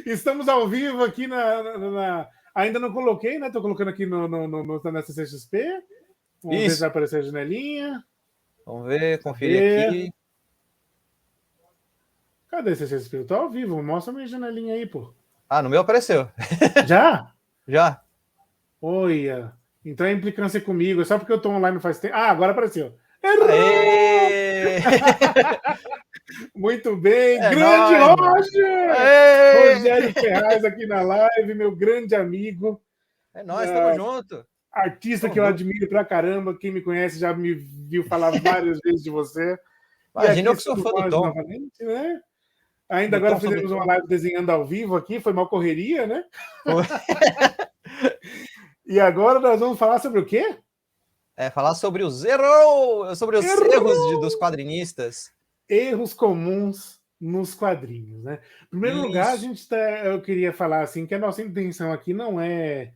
Estamos ao vivo aqui Ainda não coloquei, né? Estou colocando aqui na CCXP. Vamos ver se vai aparecer a janelinha. Vamos ver, conferir aqui. Cadê a CCXP? Eu tô ao vivo. Mostra minha janelinha aí, pô. Ah, no meu apareceu. Já? Já. Olha. Então a implicância comigo. É só porque eu tô online faz tempo. Ah, agora apareceu. Aê! Muito bem. É Grande nóis, Roger! Aê! Rogério Ferraz aqui na live, meu grande amigo. É nóis, tamo junto. Artista que eu admiro pra caramba. Quem me conhece já me viu falar várias vezes de você. Imagina, eu que sou fã do Tom. Novamente, né? Ainda agora fizemos uma live desenhando ao vivo aqui, foi uma correria, né? E agora nós vamos falar sobre o quê? Falar sobre os erros dos quadrinistas. Erros comuns nos quadrinhos, né? Em primeiro lugar, eu queria falar assim que a nossa intenção aqui não é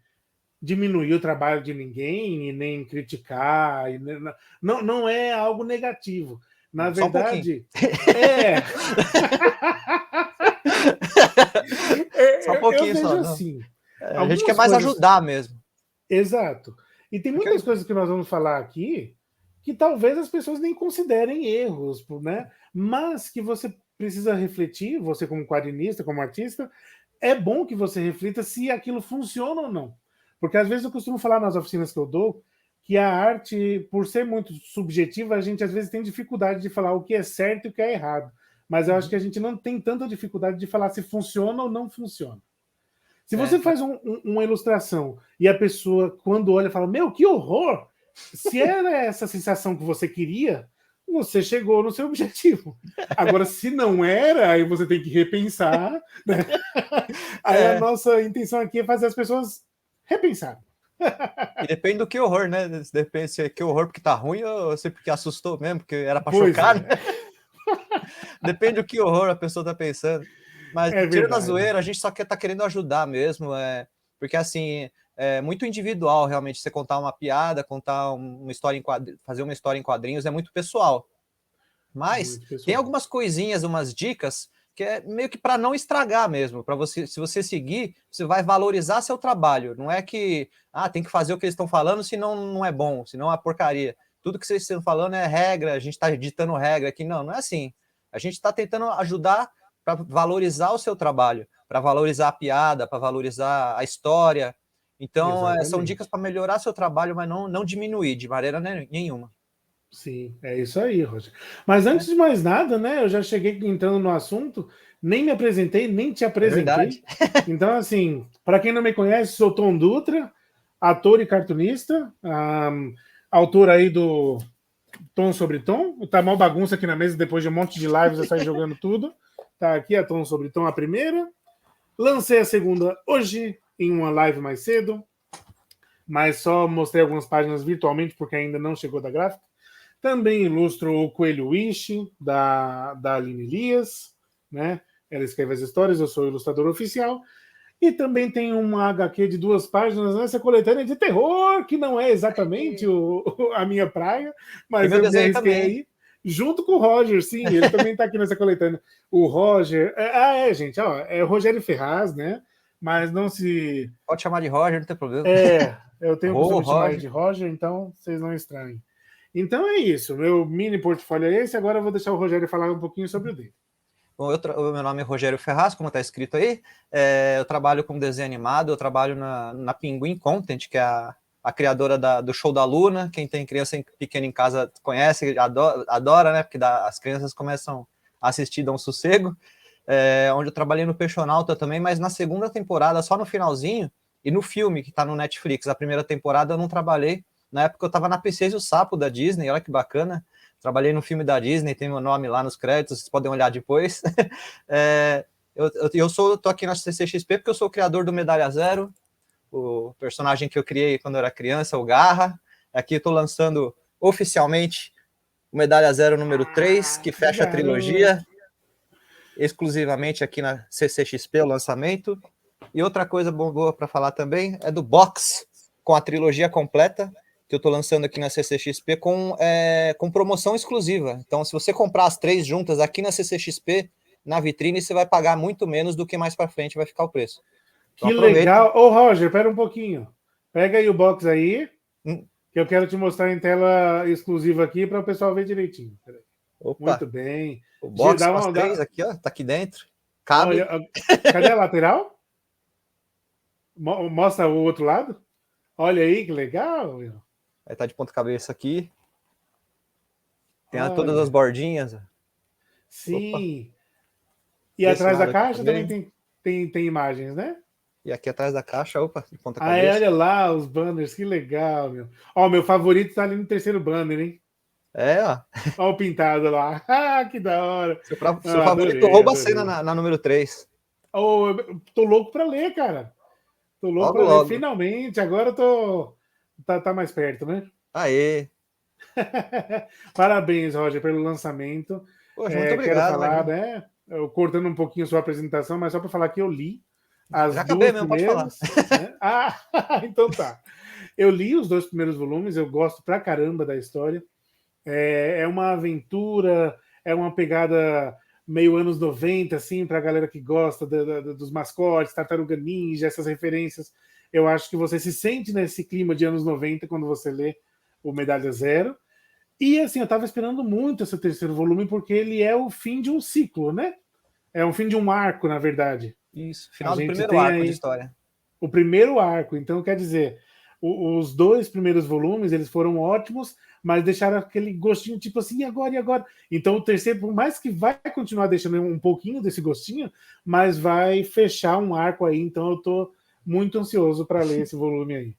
diminuir o trabalho de ninguém e nem criticar, não é algo negativo. Na verdade, só um pouquinho, eu vejo só, assim. A gente quer mais ajudar mesmo. Exato. E tem muitas coisas que nós vamos falar aqui que talvez as pessoas nem considerem erros, né? Mas que você precisa refletir, você como quadrinista, como artista, é bom que você reflita se aquilo funciona ou não. Porque às vezes eu costumo falar nas oficinas que eu dou que a arte, por ser muito subjetiva, a gente às vezes tem dificuldade de falar o que é certo e o que é errado. Mas eu acho que a gente não tem tanta dificuldade de falar se funciona ou não funciona. Se você faz uma ilustração e a pessoa, quando olha, fala: Meu, que horror! Se era essa sensação que você queria, você chegou no seu objetivo. Agora, se não era, aí você tem que repensar. Né? Aí a nossa intenção aqui é fazer as pessoas repensarem. E depende do que horror, né? Depende se é que horror porque tá ruim ou se porque assustou mesmo, porque era pra chocar, né? Depende do que horror a pessoa tá pensando. Mas tirando a zoeira, a gente só tá querendo ajudar mesmo, porque assim, é muito individual realmente você contar uma piada, contar uma história em quadrinhos, fazer uma história em quadrinhos é muito pessoal. Mas tem algumas coisinhas, umas dicas que é meio que para não estragar mesmo, para você, se você seguir, você vai valorizar seu trabalho. Não é que tem que fazer o que eles estão falando, senão não é bom, senão é porcaria. Tudo que vocês estão falando é regra, a gente está ditando regra aqui. Não é assim. A gente está tentando ajudar para valorizar o seu trabalho, para valorizar a piada, para valorizar a história. Então, são dicas para melhorar seu trabalho, mas não diminuir de maneira nenhuma. Sim, é isso aí, Roger. Mas antes de mais nada, né? Eu já cheguei entrando no assunto, nem me apresentei, nem te apresentei. Então, assim, para quem não me conhece, sou Tom Dutra, ator e cartunista, autor aí do Tom sobre Tom. Tá mal bagunça aqui na mesa, depois de um monte de lives eu saí jogando tudo. Tá aqui a Tom sobre Tom, a primeira. Lancei a segunda hoje, em uma live mais cedo, mas só mostrei algumas páginas virtualmente, porque ainda não chegou da gráfica. Também ilustro o Coelho Wish, da Aline Elias, né? Ela escreve as histórias, eu sou o ilustrador oficial. E também tem uma HQ de 2 páginas nessa coletânea de terror, que não é exatamente a minha praia, mas eu me arrisquei aí, junto com o Roger, sim, ele também está aqui nessa coletânea. O Roger... gente, é o Rogério Ferraz, né? Mas não se... Pode chamar de Roger, não tem problema. Eu tenho o costume de chamar de Roger, então vocês não estranhem. Então é isso, meu mini portfólio é esse, agora eu vou deixar o Rogério falar um pouquinho sobre o dele. Bom, o meu nome é Rogério Ferraz, como está escrito aí, eu trabalho com desenho animado, eu trabalho na Pinguim Content, que é a criadora do Show da Luna. Quem tem criança pequena em casa conhece, adora, né, porque as crianças começam a assistir, dão um sossego, onde eu trabalhei no Peixonauta também, mas na segunda temporada, só no finalzinho, e no filme, que está no Netflix, a primeira temporada eu não trabalhei. Na época eu estava na Princesa e o Sapo da Disney, olha que bacana. Trabalhei no filme da Disney, tem meu nome lá nos créditos, vocês podem olhar depois. Eu tô aqui na CCXP porque eu sou o criador do Medalha Zero, o personagem que eu criei quando eu era criança, o Garra. Aqui eu estou lançando oficialmente o Medalha Zero número 3, que fecha a trilogia, exclusivamente aqui na CCXP, o lançamento. E outra coisa boa para falar também é do box, com a trilogia completa, que eu estou lançando aqui na CCXP com promoção exclusiva. Então, se você comprar as 3 juntas aqui na CCXP, na vitrine você vai pagar muito menos do que mais para frente vai ficar o preço. Então, que legal. Ô, Roger, pera um pouquinho. Pega aí o box aí, que eu quero te mostrar em tela exclusiva aqui para o pessoal ver direitinho. Opa. Muito bem. O box com as 3 aqui, ó, tá aqui dentro. Cabe. Olha, cadê a lateral? Mostra o outro lado. Olha aí, que legal. Aí tá de ponta cabeça aqui. Tem todas as bordinhas. Sim. Opa. E atrás da caixa também tem imagens, né? E aqui atrás da caixa, opa, de ponta cabeça. Olha lá os banners, que legal, meu. Ó, meu favorito tá ali no terceiro banner, hein? Ó. Ó o pintado lá. Ah, que da hora. Seu favorito rouba a cena na número 3. Oh, tô louco pra ler, cara. Tô louco pra ler. Finalmente, agora eu tô... Tá mais perto, né? Aê! Parabéns, Roger, pelo lançamento. Poxa, muito obrigado. Quero falar, né? Eu cortando um pouquinho sua apresentação, mas só para falar que eu li as Já duas mesmo, primeiras. Né? Então tá. Eu li os 2 primeiros volumes, eu gosto pra caramba da história. É uma aventura, é uma pegada meio anos 90, assim, pra galera que gosta dos mascotes, Tartaruga Ninja, essas referências. Eu acho que você se sente nesse clima de anos 90 quando você lê o Medalha Zero. E assim, eu tava esperando muito esse terceiro volume, porque ele é o fim de um ciclo, né? É o fim de um arco, na verdade. Isso, final do primeiro arco de história. O primeiro arco, então quer dizer, os 2 primeiros volumes, eles foram ótimos, mas deixaram aquele gostinho, tipo assim, e agora, e agora? Então o terceiro, por mais que vai continuar deixando um pouquinho desse gostinho, mas vai fechar um arco aí, então eu tô muito ansioso para ler esse volume aí.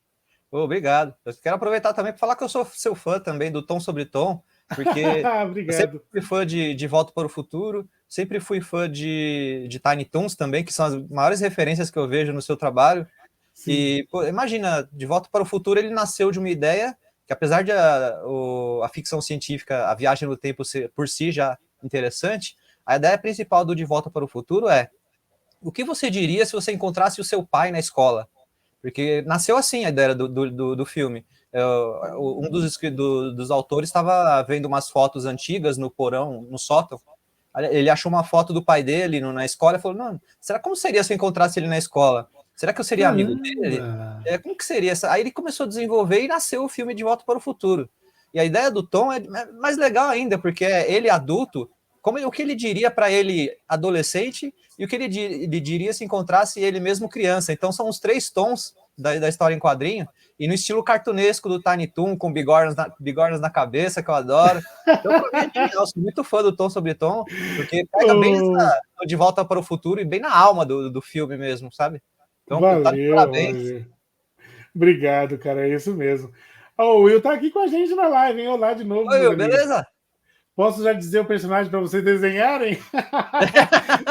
Obrigado. Eu quero aproveitar também para falar que eu sou seu fã também do Tom sobre Tom, porque eu sempre fui fã de Volta para o Futuro, sempre fui fã de Tiny Toons também, que são as maiores referências que eu vejo no seu trabalho. Sim. E pô, imagina, De Volta para o Futuro ele nasceu de uma ideia que, apesar de a ficção científica, a viagem no tempo por si já interessante, a ideia principal do De Volta para o Futuro é: o que você diria se você encontrasse o seu pai na escola? Porque nasceu assim a ideia do filme. Um dos autores estava vendo umas fotos antigas no porão, no sótão. Ele achou uma foto do pai dele na escola e falou: não, como seria se eu encontrasse ele na escola? Será que eu seria amigo dele? Como que seria? Aí ele começou a desenvolver e nasceu o filme De Volta para o Futuro. E a ideia do Tom é mais legal ainda, porque ele adulto, o que ele diria para ele adolescente e o que ele diria se encontrasse ele mesmo criança. Então são os 3 tons da história em quadrinho, e no estilo cartunesco do Tiny Toon, com bigornas na cabeça, que eu adoro. Então, pra mim, eu sou muito fã do Tom sobre Tom, porque pega bem De Volta para o Futuro e bem na alma do filme mesmo, sabe? Então, valeu, parabéns. Valeu. Obrigado, cara, é isso mesmo. O Will tá aqui com a gente na live, hein? Olá de novo. Oi, Will, beleza? Posso já dizer o personagem para vocês desenharem?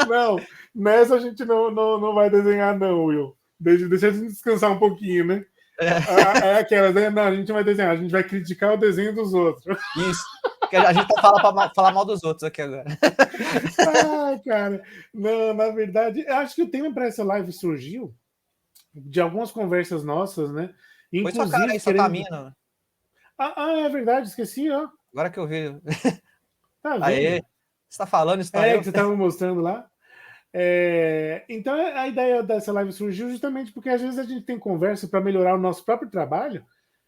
Não, nessa a gente não vai desenhar, não, Will. Deixa a gente descansar um pouquinho, né? É aquela, né? Não, a gente não vai desenhar, a gente vai criticar o desenho dos outros. Isso. Porque a gente fala para falar mal dos outros aqui agora. Cara. Não, na verdade, acho que o tema para essa live surgiu de algumas conversas nossas, né? Inclusive, foi sua cara aí, só tá minha. É verdade, esqueci, ó. Agora que eu vi. Tá vendo? Aê, você tá falando isso? Que você estava mostrando lá. Então a ideia dessa live surgiu justamente porque às vezes a gente tem conversa para melhorar o nosso próprio trabalho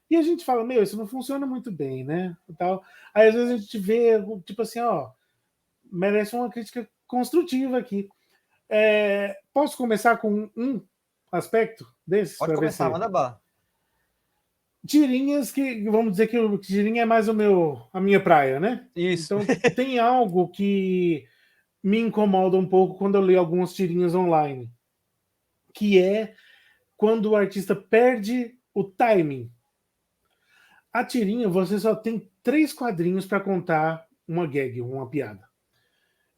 e a gente fala, isso não funciona muito bem, né? Tal. Aí às vezes a gente vê, tipo assim, merece uma crítica construtiva aqui. Posso começar com um aspecto desses? Pode começar, manda bala. Tirinhas que, vamos dizer que o tirinha é mais a minha praia, né? Isso. Então tem algo que me incomoda um pouco quando eu leio algumas tirinhas online, que é quando o artista perde o timing. A tirinha, você só tem 3 quadrinhos para contar uma gag, uma piada.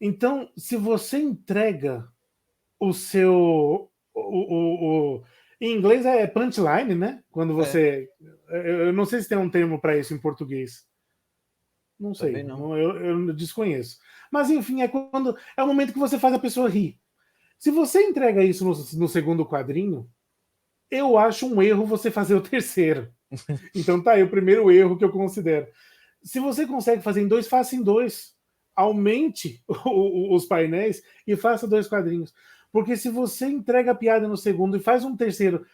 Então, se você entrega o seu... em inglês é punchline, né? Quando você... Eu não sei se tem um termo para isso em português. Não sei, eu desconheço. Mas, enfim, é o momento que você faz a pessoa rir. Se você entrega isso no segundo quadrinho, eu acho um erro você fazer o terceiro. Então tá aí o primeiro erro que eu considero. Se você consegue fazer em 2, faça em 2. aumente os painéis e faça 2 quadrinhos. Porque se você entrega a piada no segundo e faz um terceiro,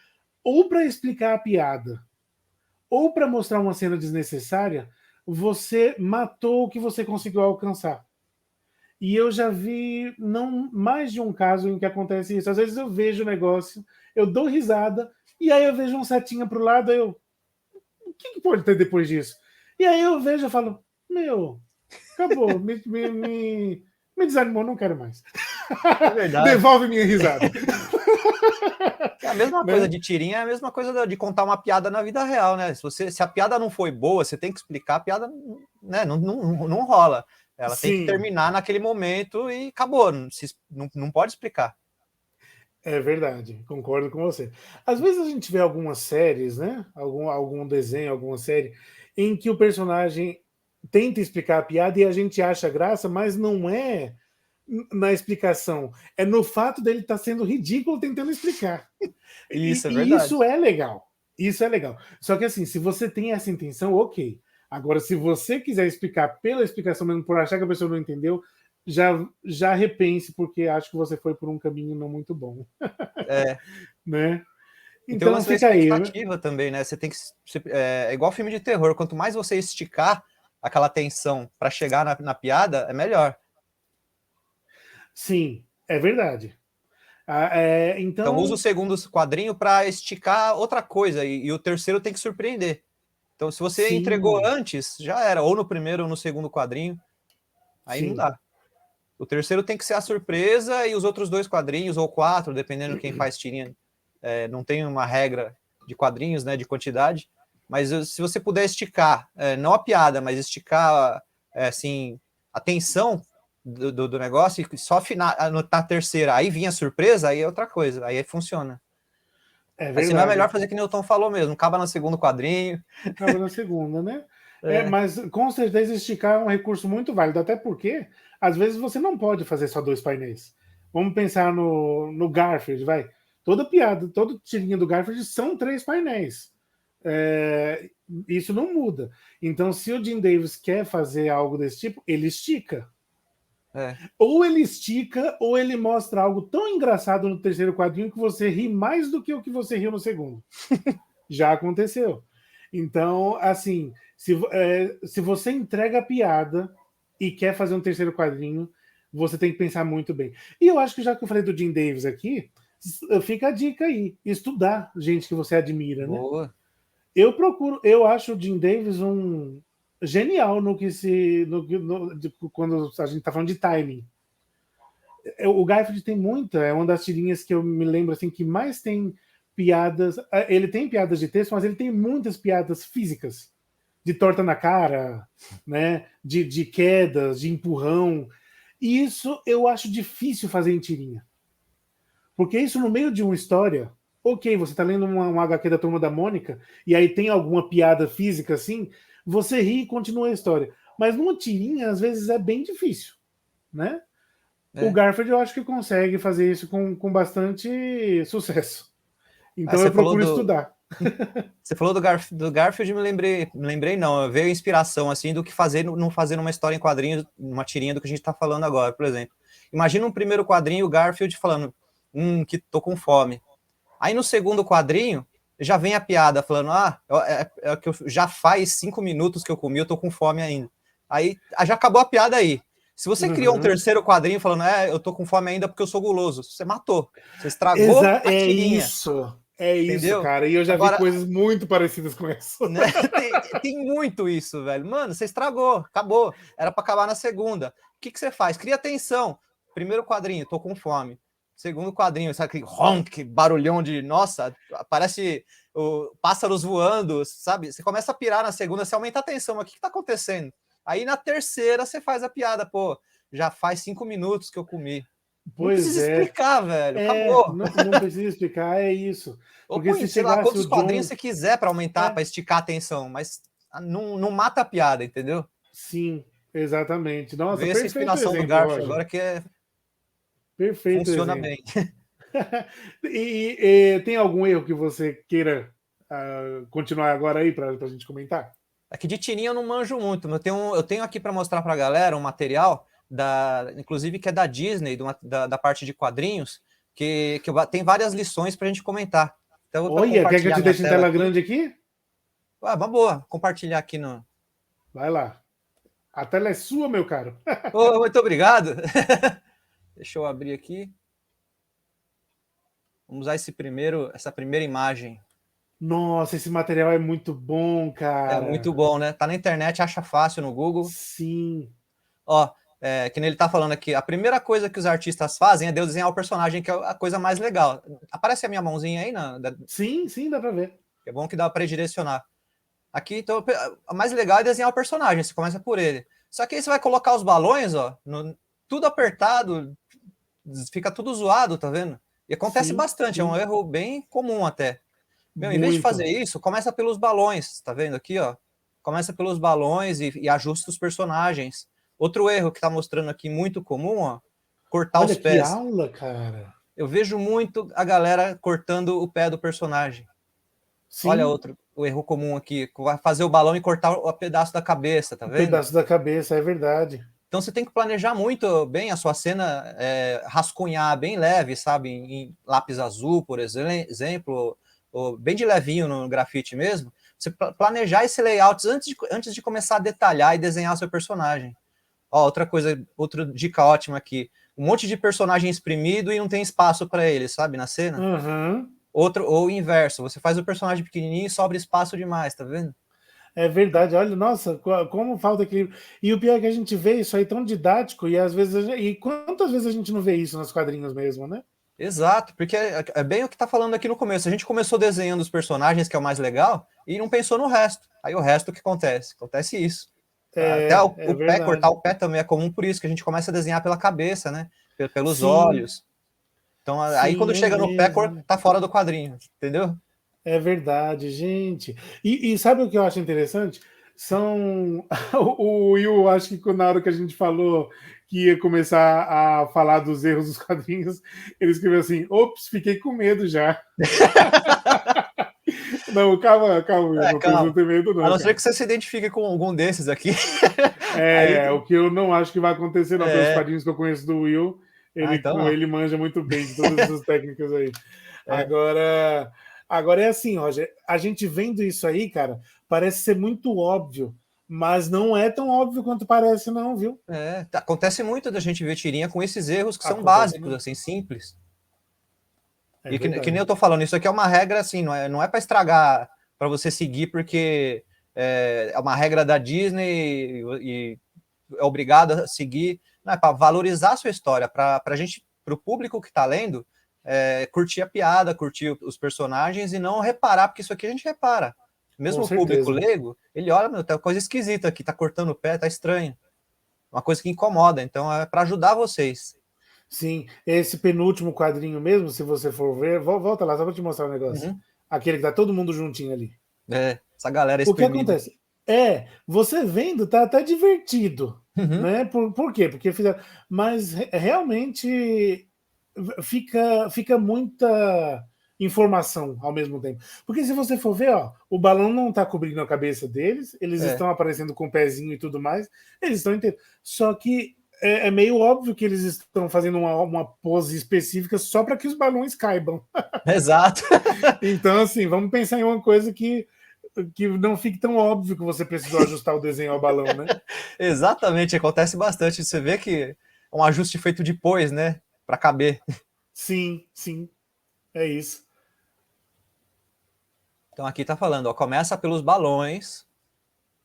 ou para explicar a piada, ou para mostrar uma cena desnecessária, você matou o que você conseguiu alcançar. E eu já vi não mais de um caso em que acontece isso. Às vezes eu vejo o negócio, eu dou risada, e aí eu vejo um setinha pro lado, o que pode ter depois disso? E aí eu vejo e falo, meu, acabou, me desanimou, não quero mais. É verdade. Devolve minha risada. É a mesma coisa de tirinha, é a mesma coisa de contar uma piada na vida real, né? Se a piada não foi boa, você tem que explicar, a piada, né, não rola. Ela tem que terminar naquele momento e acabou. Não pode explicar. É verdade, concordo com você. Às vezes a gente vê algumas séries, né? Algum desenho, alguma série, em que o personagem tenta explicar a piada e a gente acha graça, mas não é na explicação, é no fato dele estar sendo ridículo tentando explicar. Isso é E verdade. isso é legal. Isso é legal. Só que assim, se você tem essa intenção, ok. Agora, se você quiser explicar pela explicação mesmo, por achar que a pessoa não entendeu, já repense, porque acho que você foi por um caminho não muito bom. É. Né? Então Fica aí. Expectativa também, né? Você tem que. É igual filme de terror. Quanto mais você esticar aquela tensão para chegar na piada, é melhor. Sim, é verdade. Então usa o segundo quadrinho para esticar outra coisa e o terceiro tem que surpreender. Então, se você entregou antes, já era, ou no primeiro ou no segundo quadrinho, aí não dá. O terceiro tem que ser a surpresa e os outros 2 quadrinhos, ou 4, dependendo de quem faz tirinha. Não tem uma regra de quadrinhos, né, de quantidade, mas se você puder esticar, não a piada, mas esticar assim, a tensão do negócio, e só na terceira, aí vinha a surpresa, aí é outra coisa, aí funciona. Aí senão é melhor fazer que o Newton falou mesmo, acaba no segundo quadrinho. Acaba na segunda, né? Mas com certeza esticar é um recurso muito válido, até porque às vezes você não pode fazer só 2 painéis. Vamos pensar no Garfield, vai. Toda piada, toda tirinha do Garfield são 3 painéis. Isso não muda. Então, se o Jim Davis quer fazer algo desse tipo, ele estica. Ou ele estica, ou ele mostra algo tão engraçado no terceiro quadrinho que você ri mais do que o que você riu no segundo. Já aconteceu. Então, assim, se você entrega a piada e quer fazer um terceiro quadrinho, você tem que pensar muito bem. E eu acho que já que eu falei do Jim Davis aqui, fica a dica aí, estudar gente que você admira, Boa. Né? Eu acho o Jim Davis um genial no que quando a gente tá falando de timing. O Garfield tem muita, é uma das tirinhas que eu me lembro assim que mais tem piadas. Ele tem piadas de texto, mas ele tem muitas piadas físicas, de torta na cara, né? De quedas, de empurrão. E isso eu acho difícil fazer em tirinha. Porque isso no meio de uma história, ok, você tá lendo uma HQ da Turma da Mônica, e aí tem alguma piada física assim, você ri e continua a história. Mas numa tirinha, às vezes, é bem difícil, né? O Garfield eu acho que consegue fazer isso com bastante sucesso. Então eu procuro estudar. Você falou do Garfield, me lembrei não, veio a inspiração assim do que não fazer uma história em quadrinhos, uma tirinha do que a gente está falando agora, por exemplo. Imagina um primeiro quadrinho, o Garfield falando, que tô com fome. Aí no segundo quadrinho, já vem a piada falando, é que já faz 5 minutos que eu comi, eu tô com fome ainda. Aí já acabou a piada aí. Se você criou um terceiro quadrinho falando, eu tô com fome ainda porque eu sou guloso, você matou. Você estragou a tirinha. É isso, cara. E eu já vi coisas muito parecidas com isso. Né? Tem muito isso, velho. Mano, você estragou, acabou. Era para acabar na segunda. O que você faz? Cria tensão. Primeiro quadrinho, tô com fome. Segundo quadrinho, sabe aquele ronk, barulhão de, nossa, parece pássaros voando, sabe? Você começa a pirar na segunda, você aumenta a tensão, mas o que tá acontecendo? Aí na terceira você faz a piada, pô, já faz 5 minutos que eu comi. Não precisa explicar, velho. Acabou. Não precisa explicar, é isso. Porque ou põe, sei lá, quantos quadrinhos você quiser para aumentar, para esticar a tensão, mas não mata a piada, entendeu? Sim, exatamente. Nossa, perfeito. Essa inspiração do Garfield agora que perfeito. Funciona bem. E tem algum erro que você queira continuar agora aí para a gente comentar? Aqui de tirinha eu não manjo muito, mas eu tenho aqui para mostrar para a galera um material inclusive que é da Disney, da parte de quadrinhos, que tem várias lições para a gente comentar. Então, eu vou Olha, quer que eu compartilhar te minha deixe em tela aqui. grande aqui? Uma boa, compartilhar aqui no... Vai lá. A tela é sua, meu caro. Muito obrigado. Deixa eu abrir aqui. Vamos usar essa primeira imagem. Nossa, esse material é muito bom, cara. É muito bom, né? Tá na internet, acha fácil no Google. Sim. Ó, que nem ele tá falando aqui, a primeira coisa que os artistas fazem é desenhar o personagem, que é a coisa mais legal. Aparece a minha mãozinha aí? Sim, dá pra ver. É bom que dá para direcionar. Aqui, então, a mais legal é desenhar o personagem, você começa por ele. Só que aí você vai colocar os balões, ó, tudo apertado, fica tudo zoado, tá vendo? E acontece bastante, é um erro bem comum até. Em vez de fazer isso, começa pelos balões, tá vendo aqui, ó? Começa pelos balões e ajusta os personagens. Outro erro que tá mostrando aqui muito comum, ó, cortar os pés. Olha que aula, cara. Eu vejo muito a galera cortando o pé do personagem. Sim. Olha o erro comum aqui, vai fazer o balão e cortar o pedaço da cabeça, tá vendo? O pedaço da cabeça, é verdade. Então você tem que planejar muito bem a sua cena, rascunhar bem leve, sabe? Em lápis azul, por exemplo, ou bem de levinho no grafite mesmo. Você planejar esse layout antes de começar a detalhar e desenhar seu personagem. Ó, outra dica ótima aqui. Um monte de personagem exprimido e não tem espaço para ele, sabe? Na cena. Uhum. Ou o inverso, você faz o personagem pequenininho e sobra espaço demais, tá vendo? É verdade, olha, nossa, como falta equilíbrio. E o pior é que a gente vê isso aí tão didático, e às vezes, e quantas vezes a gente não vê isso nos quadrinhos mesmo, né? Exato, porque é bem o que tá falando aqui no começo. A gente começou desenhando os personagens, que é o mais legal, e não pensou no resto. Aí o resto, o que acontece? Acontece isso. Até o pé, cortar o pé também é comum por isso, que a gente começa a desenhar pela cabeça, né? Pelos olhos. Então, aí quando chega no pé, tá fora do quadrinho, entendeu? É verdade, gente. E sabe o que eu acho interessante? São. O Will, acho que na hora que a gente falou que ia começar a falar dos erros dos quadrinhos, ele escreveu assim: ops, fiquei com medo já. Não, calma, não precisa ter medo, não. A não ser que você se identifique com algum desses aqui. Aí... o que eu não acho que vai acontecer, não. Pelos quadrinhos que eu conheço do Will, ele manja muito bem de todas essas técnicas aí. Agora é assim, Roger, a gente vendo isso aí, cara, parece ser muito óbvio, mas não é tão óbvio quanto parece, não, viu? Acontece muito da gente ver tirinha com esses erros que são básicos, muito. Assim, simples. E que nem eu tô falando, isso aqui é uma regra, assim, não é para estragar, para você seguir, porque é uma regra da Disney e é obrigado a seguir, não é para valorizar a sua história, para o público que tá lendo, curtir a piada, curtir os personagens e não reparar, porque isso aqui a gente repara. Mesmo o público leigo, ele olha, meu, tá coisa esquisita aqui, tá cortando o pé, tá estranho. Uma coisa que incomoda, então é para ajudar vocês. Sim, esse penúltimo quadrinho mesmo, se você for ver, volta lá, só para te mostrar um negócio. Uhum. Aquele que tá todo mundo juntinho ali. Essa galera exprimida. O que acontece? Você vendo, tá até divertido, né? Por quê? Porque fizeram... Mas realmente fica muita informação ao mesmo tempo. Porque se você for ver, ó, o balão não tá cobrindo a cabeça deles, eles estão aparecendo com o pezinho e tudo mais, eles estão inteiros. Só que é meio óbvio que eles estão fazendo uma pose específica só para que os balões caibam. Exato. Então, assim, vamos pensar em uma coisa que não fique tão óbvio que você precisou ajustar o desenho ao balão, né? Exatamente, acontece bastante. Você vê que é um ajuste feito depois, né? Para caber. Sim, é isso. Então aqui tá falando, ó, começa pelos balões,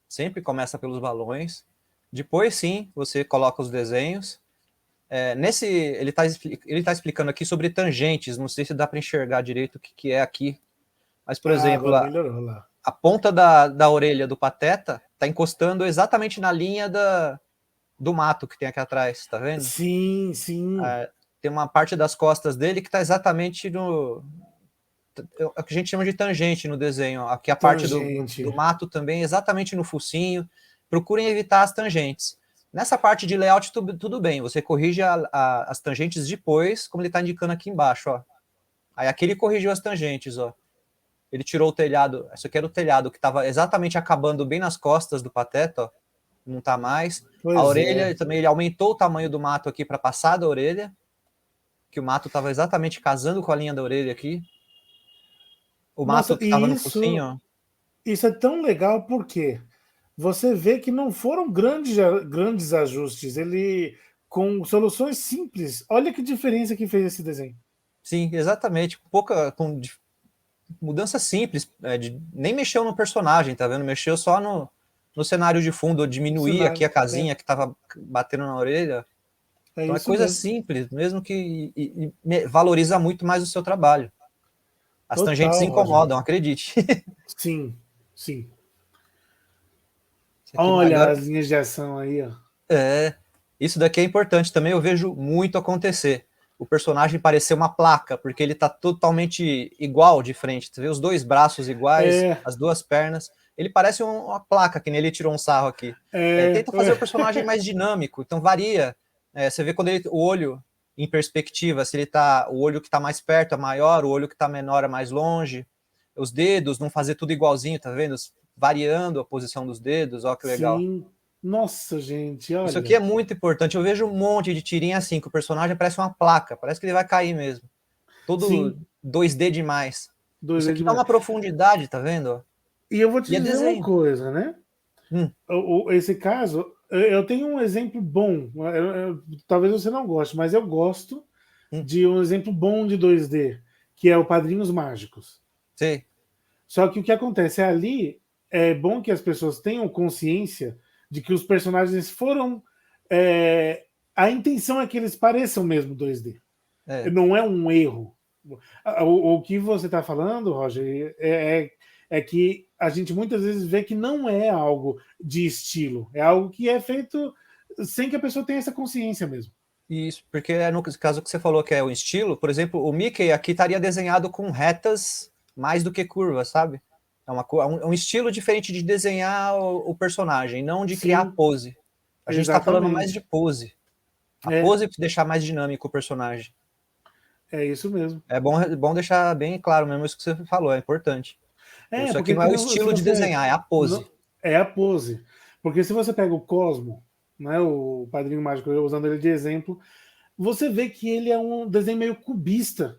sempre começa pelos balões, depois sim, você coloca os desenhos. Ele tá explicando aqui sobre tangentes, não sei se dá para enxergar direito o que é aqui, mas, por exemplo, a ponta da orelha do Pateta tá encostando exatamente na linha do mato que tem aqui atrás, tá vendo? Sim. Tem uma parte das costas dele que tá exatamente no... o que a gente chama de tangente no desenho. Aqui a parte do mato também, exatamente no focinho. Procurem evitar as tangentes. Nessa parte de layout, tudo bem. Você corrige as tangentes depois, como ele está indicando aqui embaixo. Ó. Aí aqui ele corrigiu as tangentes. Ó. Ele tirou o telhado. Isso aqui era o telhado que estava exatamente acabando bem nas costas do Pateta. Ó. não tá mais. Pois A orelha é. também, ele aumentou o tamanho do mato aqui para passar da orelha, que o mato estava exatamente casando com a linha da orelha aqui. O mato Nossa, que estava e no focinho, isso é tão legal porque você vê que não foram grandes ajustes, ele com soluções simples. Olha que diferença que fez esse desenho. sim, exatamente, com mudança simples, nem mexeu no personagem, tá vendo? Mexeu só no cenário de fundo, ou diminuir aqui a casinha que estava batendo na orelha. Então é isso coisa mesmo. simples, mesmo que valoriza muito mais o seu trabalho. As tangentes Total, Roger. incomodam, acredite. Sim, sim. Olha Agora, as linhas de ação aí, ó. isso daqui é importante também, eu vejo muito acontecer. O personagem parecer uma placa, porque ele tá totalmente igual de frente. Você vê os dois braços iguais, as duas pernas. Ele parece uma placa, que nem ele tirou um sarro aqui. Tenta fazer o personagem mais dinâmico, então varia. Você vê quando o olho em perspectiva, se o olho que está mais perto é maior, o olho que está menor é mais longe. Os dedos, não fazer tudo igualzinho, tá vendo? Variando a posição dos dedos, ó que legal. Sim. Nossa, gente, olha. Isso aqui é muito importante. Eu vejo um monte de tirinha assim, que o personagem parece uma placa, parece que ele vai cair mesmo. Todo Sim. 2D demais. 2D Isso aqui dá demais. uma profundidade, tá vendo? E eu vou te E é dizer uma desenho. coisa, né? Esse caso, eu tenho um exemplo bom. Talvez você não goste, mas eu gosto de um exemplo bom de 2D, que é o Padrinhos Mágicos. Sim. Só que o que acontece ali é bom que as pessoas tenham consciência de que os personagens foram. A intenção é que eles pareçam mesmo 2D. Não é um erro. O que você está falando, Roger, é que a gente muitas vezes vê que não é algo de estilo, é algo que é feito sem que a pessoa tenha essa consciência mesmo. Isso, porque no caso que você falou que é o estilo, por exemplo, o Mickey aqui estaria desenhado com retas mais do que curvas, sabe? É um estilo diferente de desenhar o personagem, não de criar pose. A gente está falando mais de pose. A pose para deixar mais dinâmico o personagem. É isso mesmo. É bom deixar bem claro mesmo isso que você falou, é importante. Isso aqui não é o estilo de desenhar, é a pose. É a pose. Porque se você pega o Cosmo, né, o Padrinho Mágico, usando ele de exemplo, você vê que ele é um desenho meio cubista.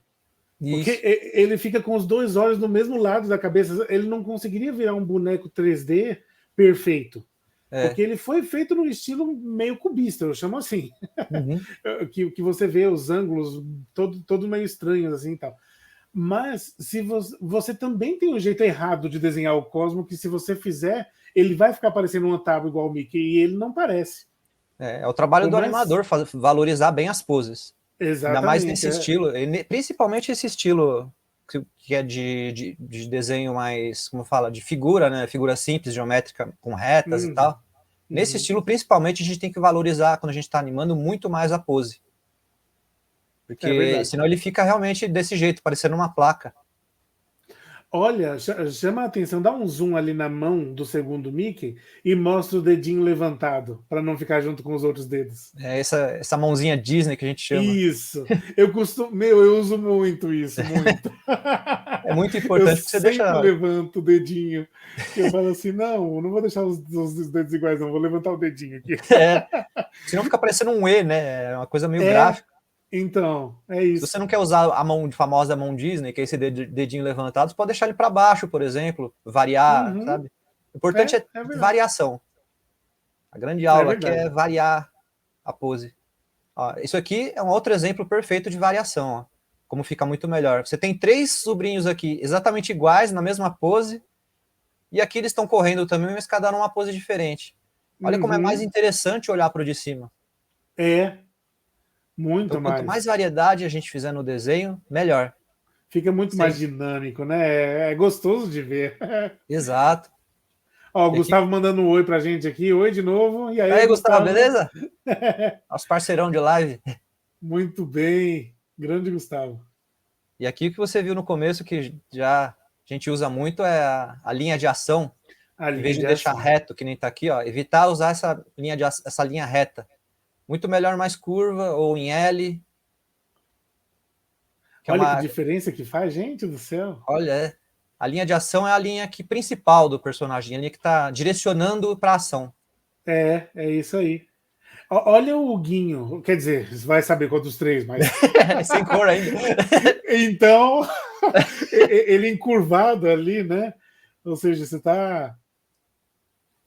Porque ele fica com os dois olhos no mesmo lado da cabeça. Ele não conseguiria virar um boneco 3D perfeito. Porque ele foi feito no estilo meio cubista, eu chamo assim. que você vê os ângulos todos meio estranhos assim e tal. Mas se você também tem um jeito errado de desenhar o Cosmo, que se você fizer, ele vai ficar parecendo uma tábua igual o Mickey, e ele não parece. É o trabalho do animador, valorizar bem as poses. Exatamente. Ainda mais nesse estilo, principalmente esse estilo que é de desenho mais, como fala, de figura, né? Figura simples, geométrica, com retas e tal. Nesse estilo, principalmente, a gente tem que valorizar, quando a gente está animando, muito mais a pose. Porque senão ele fica realmente desse jeito, parecendo uma placa. Olha, chama a atenção, dá um zoom ali na mão do segundo Mickey e mostra o dedinho levantado, para não ficar junto com os outros dedos. É essa mãozinha Disney que a gente chama. Isso. Eu uso muito isso, muito. É muito importante que você deixa. Eu levanto o dedinho. Eu falo assim, não vou deixar os dedos iguais, não, vou levantar o dedinho aqui. Senão fica parecendo um E, né? É uma coisa meio gráfica. Então, é isso. Se você não quer usar a famosa mão Disney, que é esse dedinho levantado, você pode deixar ele para baixo, por exemplo, variar, sabe? O importante é variação. A grande aula aqui é variar a pose. Ó, isso aqui é um outro exemplo perfeito de variação, ó, como fica muito melhor. Você tem 3 sobrinhos aqui exatamente iguais, na mesma pose, e aqui eles estão correndo também, mas cada um numa pose diferente. Olha como é mais interessante olhar para o de cima. Muito então, quanto mais variedade a gente fizer no desenho, melhor. Fica muito mais dinâmico, né? É gostoso de ver. Exato. Ó, o Gustavo mandando um oi pra gente aqui. Oi de novo. E aí Gustavo, beleza? Nosso parceirão de live. Muito bem. Grande Gustavo. E aqui o que você viu no começo, que já a gente usa muito, é a linha de ação. Em vez de deixar reto, que nem tá aqui, ó, evitar usar essa linha reta. Muito melhor mais curva ou em L. Olha que diferença que faz, gente do céu. Olha, a linha de ação é a linha principal do personagem, a linha que está direcionando para a ação. É isso aí. Olha o Guinho, quer dizer, você vai saber qual dos três, mas. Sem cor ainda. Então, ele encurvado ali, né? Ou seja,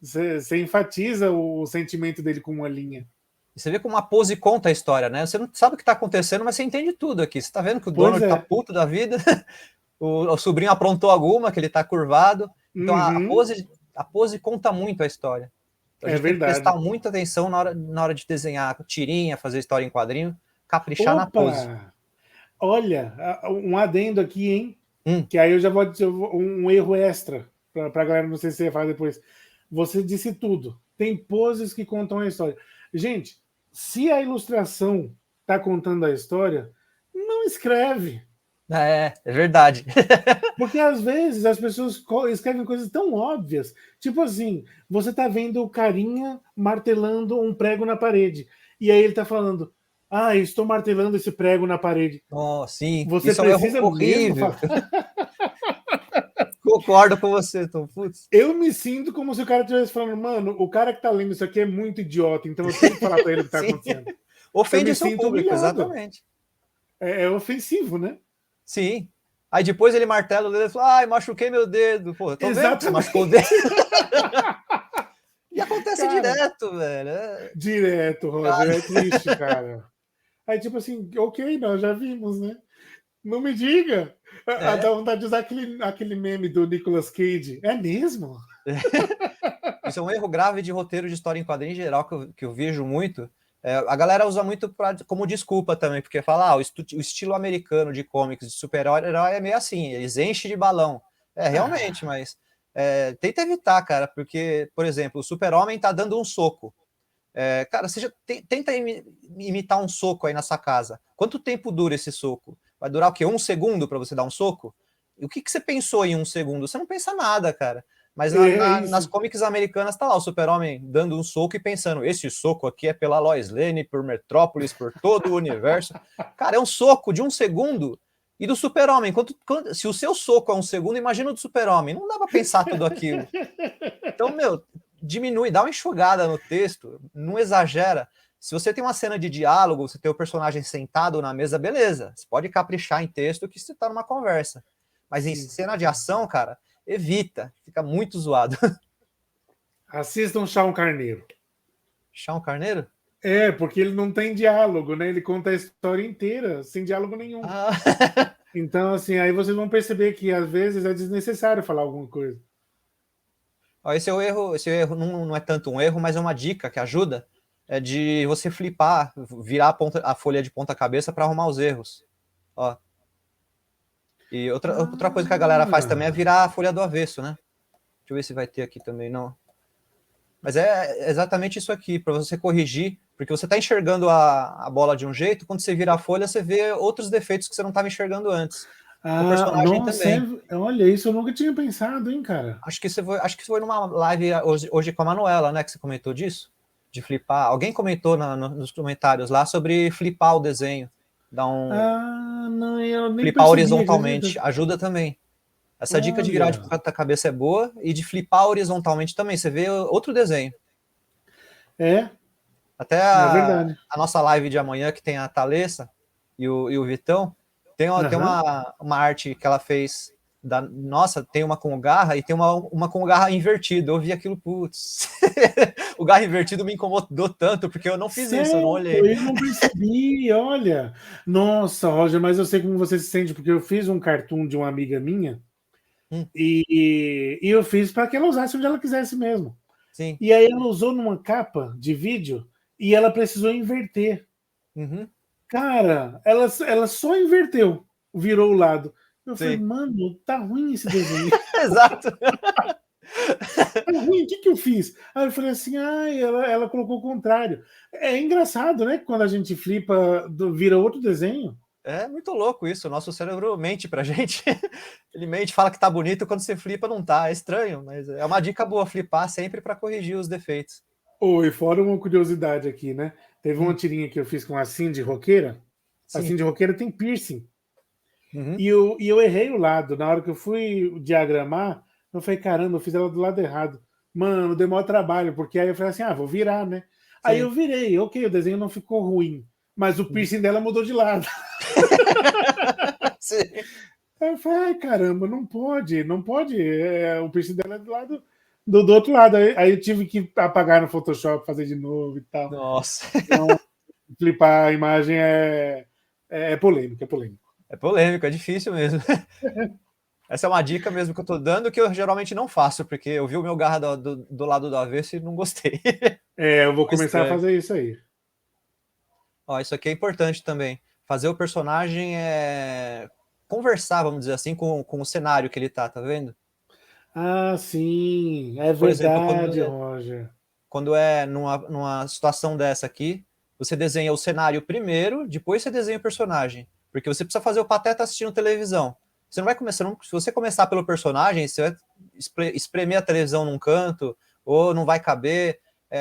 você enfatiza o sentimento dele com uma linha. Você vê como uma pose conta a história, né? Você não sabe o que tá acontecendo, mas você entende tudo aqui. Você tá vendo que o Donald tá puto da vida, o sobrinho aprontou alguma, que ele tá curvado. Então a pose conta muito a história. Então, a gente tem que prestar muita atenção na hora de desenhar tirinha, fazer história em quadrinho, caprichar na pose. Olha, um adendo aqui, hein? Que aí eu já vou dizer um erro extra para a galera, não sei se você vai falar depois. Você disse tudo. Tem poses que contam a história. Gente, se a ilustração está contando a história, não escreve. É verdade. Porque às vezes as pessoas escrevem coisas tão óbvias. Tipo assim, você está vendo o carinha martelando um prego na parede. E aí ele está falando: ah, estou martelando esse prego na parede. Oh, sim. Você isso precisa é horrível. Concordo com você, Tom. Putz. Eu me sinto como se o cara estivesse falando, mano, o cara que tá lendo isso aqui é muito idiota, então eu tenho que falar para ele o que tá acontecendo. Ofende o seu público, humilhado. Exatamente. É ofensivo, né? Sim. Aí depois ele martela o dedo e fala, ai, machuquei meu dedo. Pô, tô vendo que você machucou o dedo. E acontece direto, velho. Direto, Roger. É triste, cara. Aí, tipo assim, ok, nós já vimos, né? Não me diga. Dá vontade de usar aquele meme do Nicolas Cage. É mesmo? Isso é um erro grave de roteiro de história em quadrinho em geral, que eu vejo muito. A galera usa muito como desculpa também, porque fala, o estilo americano de comics de super-herói é meio assim, eles enchem de balão. Realmente, mas tenta evitar, cara, porque, por exemplo, o super-homem tá dando um soco. Cara, tenta imitar um soco aí nessa casa. Quanto tempo dura esse soco? Vai durar o quê? 1 segundo para você dar um soco? E o que você pensou em 1 segundo? Você não pensa nada, cara. Mas nas comics americanas tá lá o super-homem dando um soco e pensando, esse soco aqui é pela Lois Lane, por Metrópolis, por todo o universo. Cara, é um soco de 1 segundo. E do super-homem, se o seu soco é 1 segundo, imagina o do super-homem. Não dá pra pensar tudo aquilo. Então, diminui, dá uma enxugada no texto, não exagera. Se você tem uma cena de diálogo, você tem o personagem sentado na mesa, beleza. Você pode caprichar em texto que você tá numa conversa. Mas em cena de ação, cara, evita. Fica muito zoado. Assistam Chão Carneiro. Chão Carneiro? Porque ele não tem diálogo, né? Ele conta a história inteira, sem diálogo nenhum. Então, assim, aí vocês vão perceber que às vezes é desnecessário falar alguma coisa. Esse erro não é tanto um erro, mas é uma dica que ajuda. É de você flipar, virar a folha de ponta cabeça para arrumar os erros. Ó. E outra coisa que a galera faz também é virar a folha do avesso, né? Deixa eu ver se vai ter aqui também, não. Mas é exatamente isso aqui, para você corrigir, porque você está enxergando a bola de um jeito, quando você vira a folha, você vê outros defeitos que você não estava enxergando antes. O personagem também. Olha, isso eu nunca tinha pensado, hein, cara? Acho que foi numa live hoje com a Manuela, né, que você comentou disso? De flipar. Alguém comentou nos comentários lá sobre flipar o desenho. Dar um. Não, eu nem flipar horizontalmente. Ajuda também. Essa dica de virar de ponta cabeça é boa. E de flipar horizontalmente também. Você vê outro desenho. Até a nossa live de amanhã, que tem a Thalessa e o Vitão, tem uma arte que ela fez. Nossa, tem uma com o Garra e tem uma com o Garra invertido. Eu vi aquilo, putz. O Garra invertido me incomodou tanto, porque eu não fiz isso, eu não olhei. Eu não percebi, olha. Nossa, Roger, mas eu sei como você se sente, porque eu fiz um cartoon de uma amiga minha e eu fiz para que ela usasse onde ela quisesse mesmo. Sim. E aí ela usou numa capa de vídeo e ela precisou inverter. Cara, ela só inverteu, virou o lado. Eu falei, mano, tá ruim esse desenho. Exato. Tá ruim, o que eu fiz? Aí eu falei assim, ela colocou o contrário. É engraçado, né? Quando a gente flipa, vira outro desenho. É muito louco isso, o nosso cérebro mente pra gente. Ele mente, fala que tá bonito, quando você flipa não tá. É estranho, mas é uma dica boa, flipar sempre para corrigir os defeitos. E fora uma curiosidade aqui, né? Teve uma tirinha que eu fiz com a Cindy Roqueira. Sim. A Cindy Roqueira tem piercing. E eu errei o lado. Na hora que eu fui diagramar, eu falei, caramba, eu fiz ela do lado errado. Mano, demora trabalho, porque aí eu falei assim, vou virar, né? Aí eu virei, ok, o desenho não ficou ruim, mas o piercing dela mudou de lado. Sim. Aí eu falei, ai caramba, não pode, o piercing dela é do lado do outro lado. Aí eu tive que apagar no Photoshop, fazer de novo e tal. Nossa. Então, flipar a imagem é polêmico, é polêmico. É polêmico, é difícil mesmo. Essa é uma dica mesmo que eu tô dando, que eu geralmente não faço, porque eu vi o meu garra do lado do avesso e não gostei. Eu vou Foi começar a estranho. fazer isso aí. Ó, isso aqui é importante também. Fazer o personagem conversar, vamos dizer assim, com o cenário que ele tá vendo? Ah, sim, é Por exemplo, verdade, Roger. quando é numa situação dessa aqui, você desenha o cenário primeiro, depois você desenha o personagem. Porque você precisa fazer o Pateta assistindo televisão. Você não vai começar, se você começar pelo personagem, você vai espremer a televisão num canto, ou não vai caber.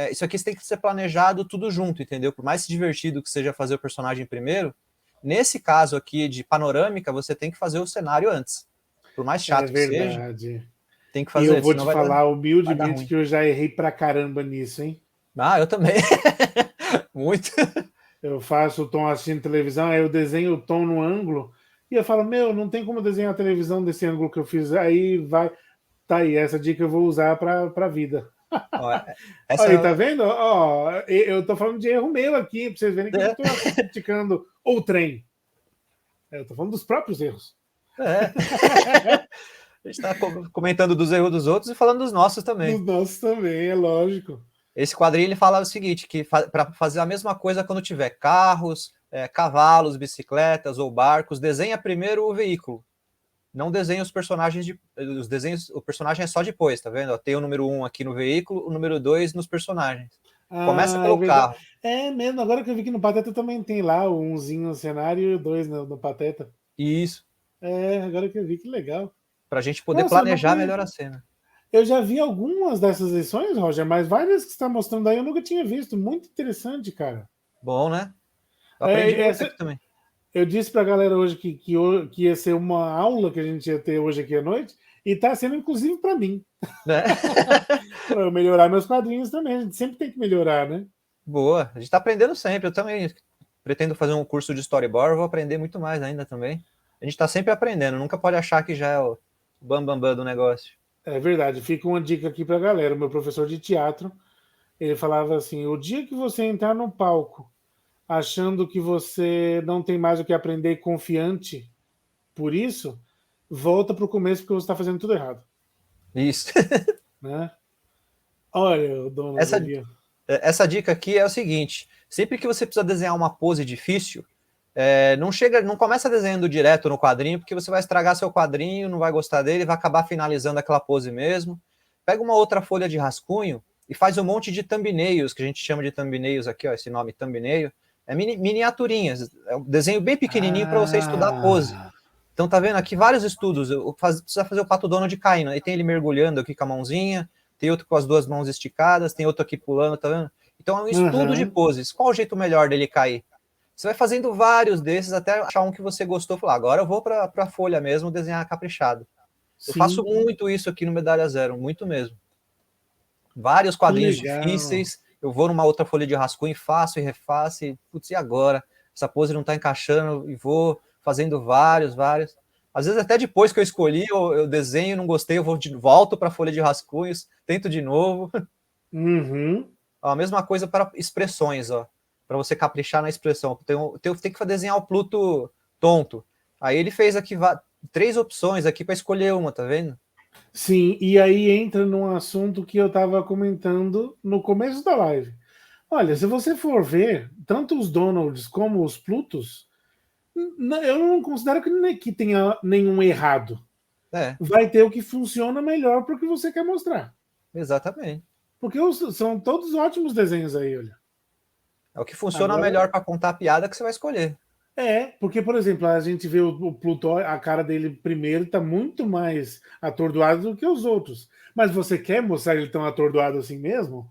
Isso aqui tem que ser planejado tudo junto, entendeu? Por mais divertido que seja fazer o personagem primeiro, nesse caso aqui de panorâmica, você tem que fazer o cenário antes. Por mais É chato que seja, verdade. tem que E fazer eu antes, vou senão te vai falar dar humildemente ruim. que eu já errei pra caramba nisso, hein? Ah, eu também. Muito. Eu faço o tom assistindo televisão, aí eu desenho o tom no ângulo, e eu falo, não tem como desenhar a televisão desse ângulo que eu fiz. Aí vai. Tá aí, essa dica eu vou usar pra vida. Ó, essa Aí, tá vendo? Ó, eu tô falando de erro meu aqui, pra vocês verem que eu não tô aqui criticando o trem. Eu tô falando dos próprios erros. é. A gente está comentando dos erros dos outros e falando dos nossos também. Dos nossos também, é lógico. Esse quadrinho ele fala o seguinte, que para fazer a mesma coisa quando tiver carros, cavalos, bicicletas ou barcos, desenha primeiro o veículo. Não desenha os personagens os desenhos, o personagem é só depois, tá vendo? Ó, tem o número 1 aqui no veículo, o número 2 nos personagens. Começa É pelo verdade. carro. É mesmo, agora que eu vi que no Pateta também tem lá o umzinho no cenário e o dois no Pateta. Isso, Agora que eu vi, que legal. para a gente poder Nossa, eu não planejar conheço. melhor a cena. Eu já vi algumas dessas edições, Roger, mas várias que você está mostrando aí eu nunca tinha visto. Muito interessante, cara. Bom, né? Eu aprendi muito Essa, aqui também. eu disse pra galera hoje que ia ser uma aula que a gente ia ter hoje aqui à noite, e tá sendo inclusive para mim. Né? Para eu melhorar meus quadrinhos também. A gente sempre tem que melhorar, né? Boa, a gente está aprendendo sempre. Eu também pretendo fazer um curso de storyboard, vou aprender muito mais ainda também. A gente está sempre aprendendo, nunca pode achar que já é o bambambam do negócio. É verdade. Fica uma dica aqui pra galera. O meu professor de teatro, ele falava assim: o dia que você entrar no palco achando que você não tem mais o que aprender confiante por isso, volta para o começo porque você está fazendo tudo errado. Isso. Né? Olha, o Donald Essa, ali. essa dica aqui é o seguinte: sempre que você precisa desenhar uma pose difícil, não começa desenhando direto no quadrinho, porque você vai estragar seu quadrinho, não vai gostar dele, vai acabar finalizando aquela pose mesmo. Pega uma outra folha de rascunho e faz um monte de thumbnails, que a gente chama de thumbnails aqui, ó, esse nome thumbnail. É miniaturinhas, é um desenho bem pequenininho para você estudar a pose. Então tá vendo aqui vários estudos, precisa fazer o Pato Donald caindo, aí tem ele mergulhando aqui com a mãozinha, tem outro com as duas mãos esticadas, tem outro aqui pulando, tá vendo? Então é um estudo de poses. Qual o jeito melhor dele cair? Você vai fazendo vários desses até achar um que você gostou, falar, agora eu vou para a folha mesmo desenhar caprichado. Eu faço muito isso aqui no Medalha Zero, muito mesmo. Vários quadrinhos difíceis, eu vou numa outra folha de rascunho, faço e refaço, e putz, e agora? Essa pose não tá encaixando, e vou fazendo vários. Às vezes até depois que eu escolhi, eu desenho, não gostei, eu volto para a folha de rascunhos, tento de novo. Uhum. A mesma coisa para expressões, ó. Para você caprichar na expressão. Tem que desenhar o Pluto tonto. Aí ele fez aqui 3 opções aqui para escolher uma, tá vendo? Sim, e aí entra num assunto que eu estava comentando no começo da live. Olha, se você for ver, tanto os Donalds como os Plutos, eu não considero que tenha nenhum errado. Vai ter o que funciona melhor para o que você quer mostrar. Exatamente. Porque são todos ótimos desenhos aí, olha. É o que funciona melhor para contar a piada que você vai escolher. Porque, por exemplo, a gente vê o Pluto, a cara dele primeiro está muito mais atordoado do que os outros. Mas você quer mostrar ele tão atordoado assim mesmo?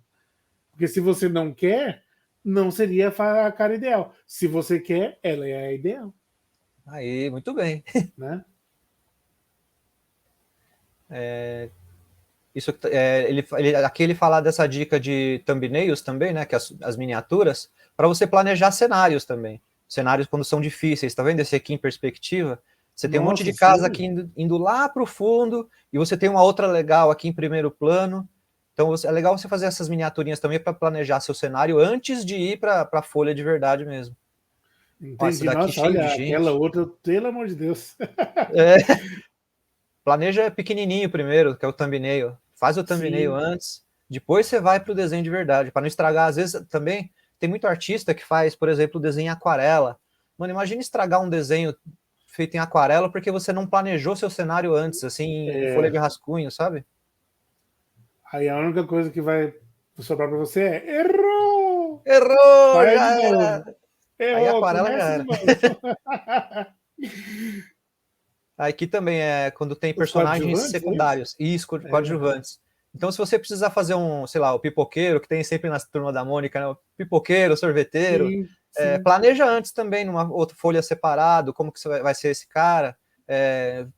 Porque se você não quer, não seria a cara ideal. Se você quer, ela é a ideal. Aí, muito bem. Né? Isso, aqui ele fala dessa dica de thumbnails também, né? Que as miniaturas, para você planejar cenários também. Cenários quando são difíceis, tá vendo esse aqui em perspectiva? Você tem um monte de casa aqui indo lá para o fundo, e você tem uma outra legal aqui em primeiro plano. Então é legal você fazer essas miniaturinhas também para planejar seu cenário antes de ir para a folha de verdade mesmo. Entendi. Nossa, olha, aquela outra, pelo amor de Deus. Planeja pequenininho primeiro, que é o thumbnail. Faz o thumbnail antes, depois você vai para o desenho de verdade, para não estragar. Às vezes também tem muito artista que faz, por exemplo, o desenho em aquarela. Mano, imagina estragar um desenho feito em aquarela porque você não planejou seu cenário antes, assim, em folha de rascunho, sabe? Aí a única coisa que vai sobrar para você é errou! Errou! Vai Já de era. novo. Errou, aí a aquarela já era. Aqui também é quando tem personagens secundários. Isso, coadjuvantes. Então, se você precisar fazer sei lá, o pipoqueiro, que tem sempre na Turma da Mônica, né? O pipoqueiro, sorveteiro, sim. Planeja antes também, numa outra folha separado, como que vai ser esse cara,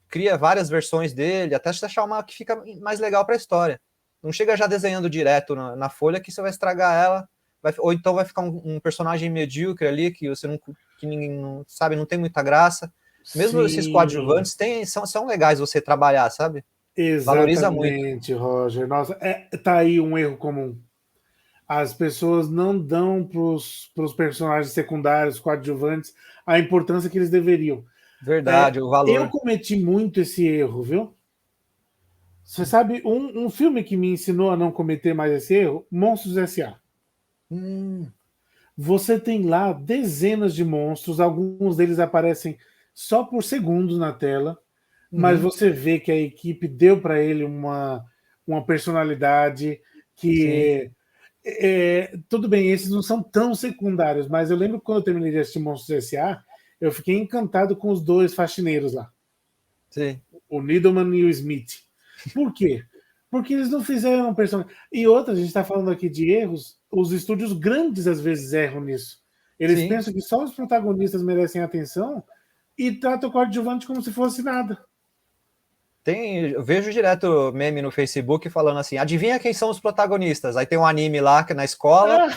cria várias versões dele, até você achar uma que fica mais legal para a história. Não chega já desenhando direto na folha, que você vai estragar ela, ou então vai ficar um personagem medíocre ali, que você que ninguém não sabe, não tem muita graça. Mesmo Sim. esses coadjuvantes são legais você trabalhar, sabe? Exatamente, valoriza muito. Roger. Nossa, tá aí um erro comum. As pessoas não dão para os personagens secundários, coadjuvantes, a importância que eles deveriam. Verdade, o valor. Eu cometi muito esse erro, viu? Você sabe, um filme que me ensinou a não cometer mais esse erro? Monstros S.A. Você tem lá dezenas de monstros, alguns deles aparecem só por segundos na tela, mas você vê que a equipe deu para ele uma personalidade que... tudo bem, esses não são tão secundários, mas eu lembro que quando eu terminei de assistir Monstros S.A., eu fiquei encantado com os dois faxineiros lá. Sim. O Needleman e o Smith. Por quê? Porque eles não fizeram um personagem. E outra, a gente está falando aqui de erros, os estúdios grandes às vezes erram nisso. Eles Sim. pensam que só os protagonistas merecem atenção e tratam o coadjuvante como se fosse nada. Eu vejo direto meme no Facebook falando assim, adivinha quem são os protagonistas? Aí tem um anime lá que na escola,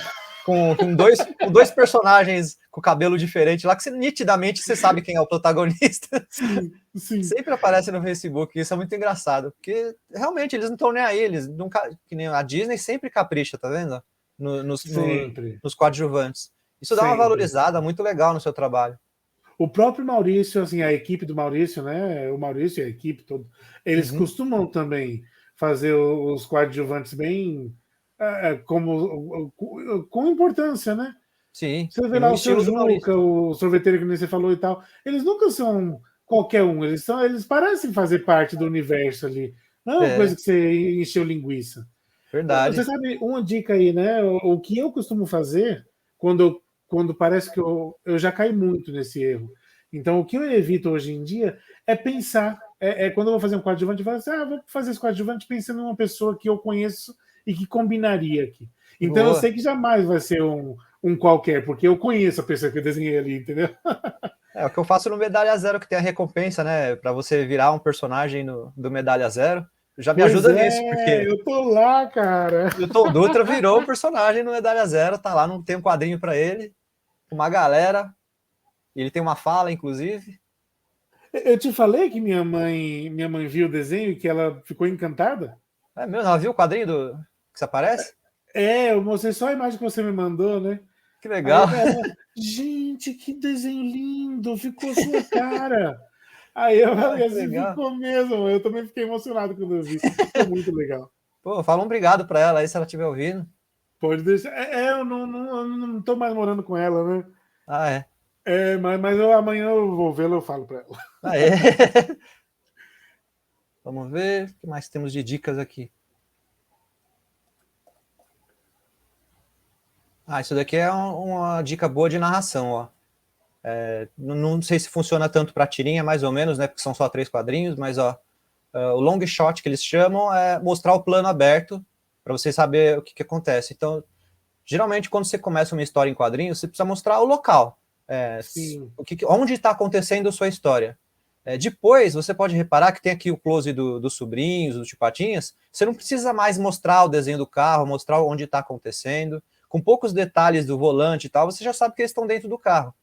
com dois personagens com cabelo diferente lá, que nitidamente você sabe quem é o protagonista. Sim, sim. Sempre aparece no Facebook, isso é muito engraçado, porque realmente eles não estão nem aí, eles nunca, que nem a Disney sempre capricha, tá vendo? Nos coadjuvantes. Isso dá uma valorizada muito legal no seu trabalho. O próprio Maurício, assim, a equipe do Maurício, né? O Maurício e a equipe toda, eles costumam também fazer os coadjuvantes bem com importância, né? Sim. Você vê lá o seu Juca, o sorveteiro que nem você falou e tal. Eles nunca são qualquer um, eles parecem fazer parte do universo ali. Não é uma coisa que você encheu linguiça. Verdade. Você sabe, uma dica aí, né? O que eu costumo fazer quando parece que eu já caí muito nesse erro. Então, o que eu evito hoje em dia é pensar. Quando eu vou fazer um coadjuvante, eu falo assim, vou fazer esse coadjuvante pensando em uma pessoa que eu conheço e que combinaria aqui. Então, Boa. Eu sei que jamais vai ser um qualquer, porque eu conheço a pessoa que eu desenhei ali, entendeu? O que eu faço no Medalha Zero, que tem a recompensa, né? Para você virar um personagem do Medalha Zero. Já me ajuda nisso, porque... eu tô lá, cara. O Tom Dutra virou um personagem no Medalha Zero, tá lá, não tem um quadrinho para ele, uma galera, ele tem uma fala, inclusive. Eu te falei que minha mãe viu o desenho e que ela ficou encantada? É mesmo? Ela viu o quadrinho que você aparece? Eu mostrei só a imagem que você me mandou, né? Que legal. Gente, que desenho lindo, ficou sua cara. Aí eu falei assim, ficou mesmo. Eu também fiquei emocionado quando eu vi. Ficou muito legal. Pô, fala um obrigado para ela aí, se ela estiver ouvindo. Pode deixar. Eu não tô mais morando com ela, né? Ah, é? Mas amanhã eu vou vê-la, eu falo para ela. Ah, é? Vamos ver o que mais temos de dicas aqui. Isso daqui é uma dica boa de narração, ó. Não sei se funciona tanto para tirinha, mais ou menos, né? Porque são só 3 quadrinhos, mas ó, o long shot que eles chamam é mostrar o plano aberto para você saber o que acontece. Então, geralmente, quando você começa uma história em quadrinhos, você precisa mostrar o local. Onde está acontecendo a sua história. Depois, você pode reparar que tem aqui o close dos sobrinhos, do tio Patinhas. Você não precisa mais mostrar o desenho do carro, mostrar onde está acontecendo. Com poucos detalhes do volante e tal, você já sabe que eles estão dentro do carro.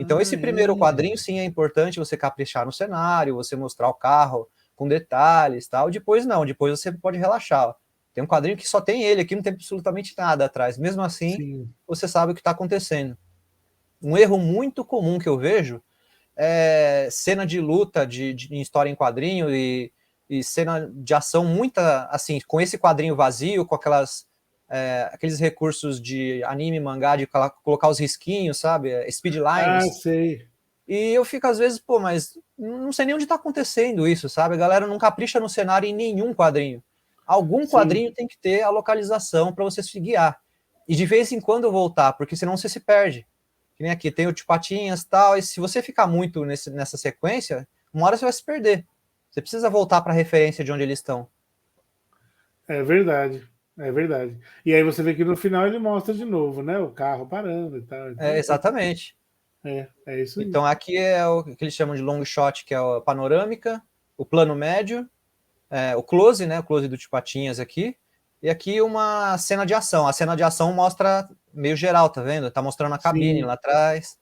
Então, esse primeiro quadrinho, sim, é importante você caprichar no cenário, você mostrar o carro com detalhes e tal. Depois, não. Depois você pode relaxar. Ó. Tem um quadrinho que só tem ele aqui, não tem absolutamente nada atrás. Mesmo assim, sim, você sabe o que está acontecendo. Um erro muito comum que eu vejo é cena de luta de história em quadrinho e cena de ação muita, assim, com esse quadrinho vazio, com aqueles recursos de anime, mangá, de colocar os risquinhos, sabe? Speedlines. Ah, sei. E eu fico às vezes, pô, mas não sei nem onde tá acontecendo isso, sabe? A galera não capricha no cenário em nenhum quadrinho. Algum quadrinho tem que ter a localização para você se guiar. E de vez em quando voltar, porque senão você se perde. Que nem aqui, tem o Tio Patinhas e tal, e se você ficar muito nessa sequência, uma hora você vai se perder. Você precisa voltar para a referência de onde eles estão. É verdade, é verdade. E aí você vê que no final ele mostra de novo, né? O carro parando e tal. Então, exatamente. É isso aí. Então aqui é o que eles chamam de long shot, que é a panorâmica, o plano médio, o close, né? O close do Tio Patinhas aqui. E aqui uma cena de ação. A cena de ação mostra meio geral, tá vendo? Tá mostrando a cabine lá atrás.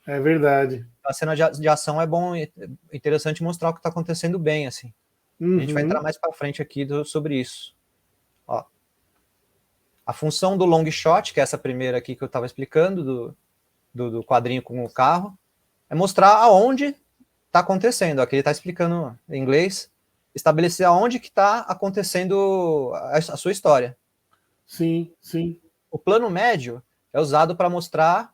É verdade. A cena de ação é bom, é interessante mostrar o que tá acontecendo bem, assim. A gente vai entrar mais para frente aqui sobre isso. Ó. A função do long shot, que é essa primeira aqui que eu estava explicando, do quadrinho com o carro, é mostrar aonde está acontecendo. Aqui ele está explicando em inglês, estabelecer aonde que está acontecendo a sua história. Sim, sim. O plano médio é usado para mostrar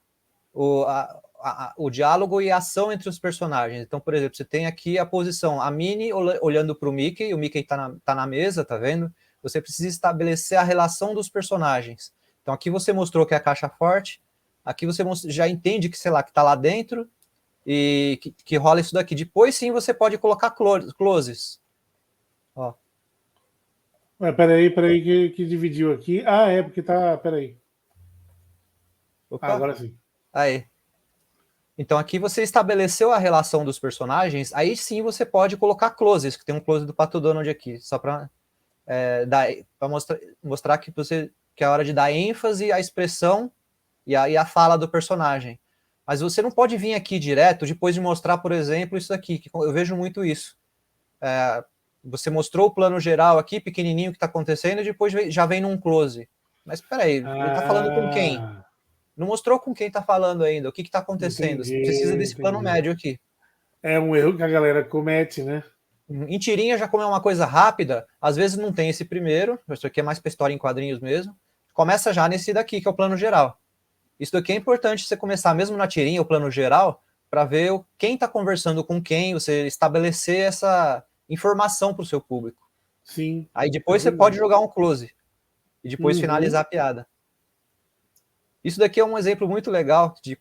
o diálogo e a ação entre os personagens. Então, por exemplo, você tem aqui a posição, a Minnie olhando para o Mickey está na mesa, tá vendo? Você precisa estabelecer a relação dos personagens. Então, aqui você mostrou que é a caixa forte, aqui você já entende que, sei lá, que está lá dentro e que rola isso daqui. Depois, sim, você pode colocar closes. Ó. Peraí que dividiu aqui. Ah, é, porque tá... Peraí. Agora sim. Aí. Então, aqui você estabeleceu a relação dos personagens, aí sim você pode colocar closes, que tem um close do Pato Donald aqui, só para mostrar que é a hora de dar ênfase à expressão e a fala do personagem. Mas você não pode vir aqui direto depois de mostrar, por exemplo, isso aqui, que eu vejo muito isso. Você mostrou o plano geral aqui, pequenininho, que está acontecendo, e depois já vem num close. Mas espera aí, ele está falando com quem? Não mostrou com quem está falando ainda, o que está acontecendo. Entendi, você precisa desse plano médio aqui. É um erro que a galera comete, né? Em tirinha, já como é uma coisa rápida, às vezes não tem esse primeiro, isso aqui é mais para história em quadrinhos mesmo, começa já nesse daqui, que é o plano geral. Isso daqui é importante você começar mesmo na tirinha, o plano geral, para ver quem está conversando com quem, você estabelecer essa informação para o seu público. Sim. Aí depois você pode jogar um close e depois finalizar a piada. Isso daqui é um exemplo muito legal de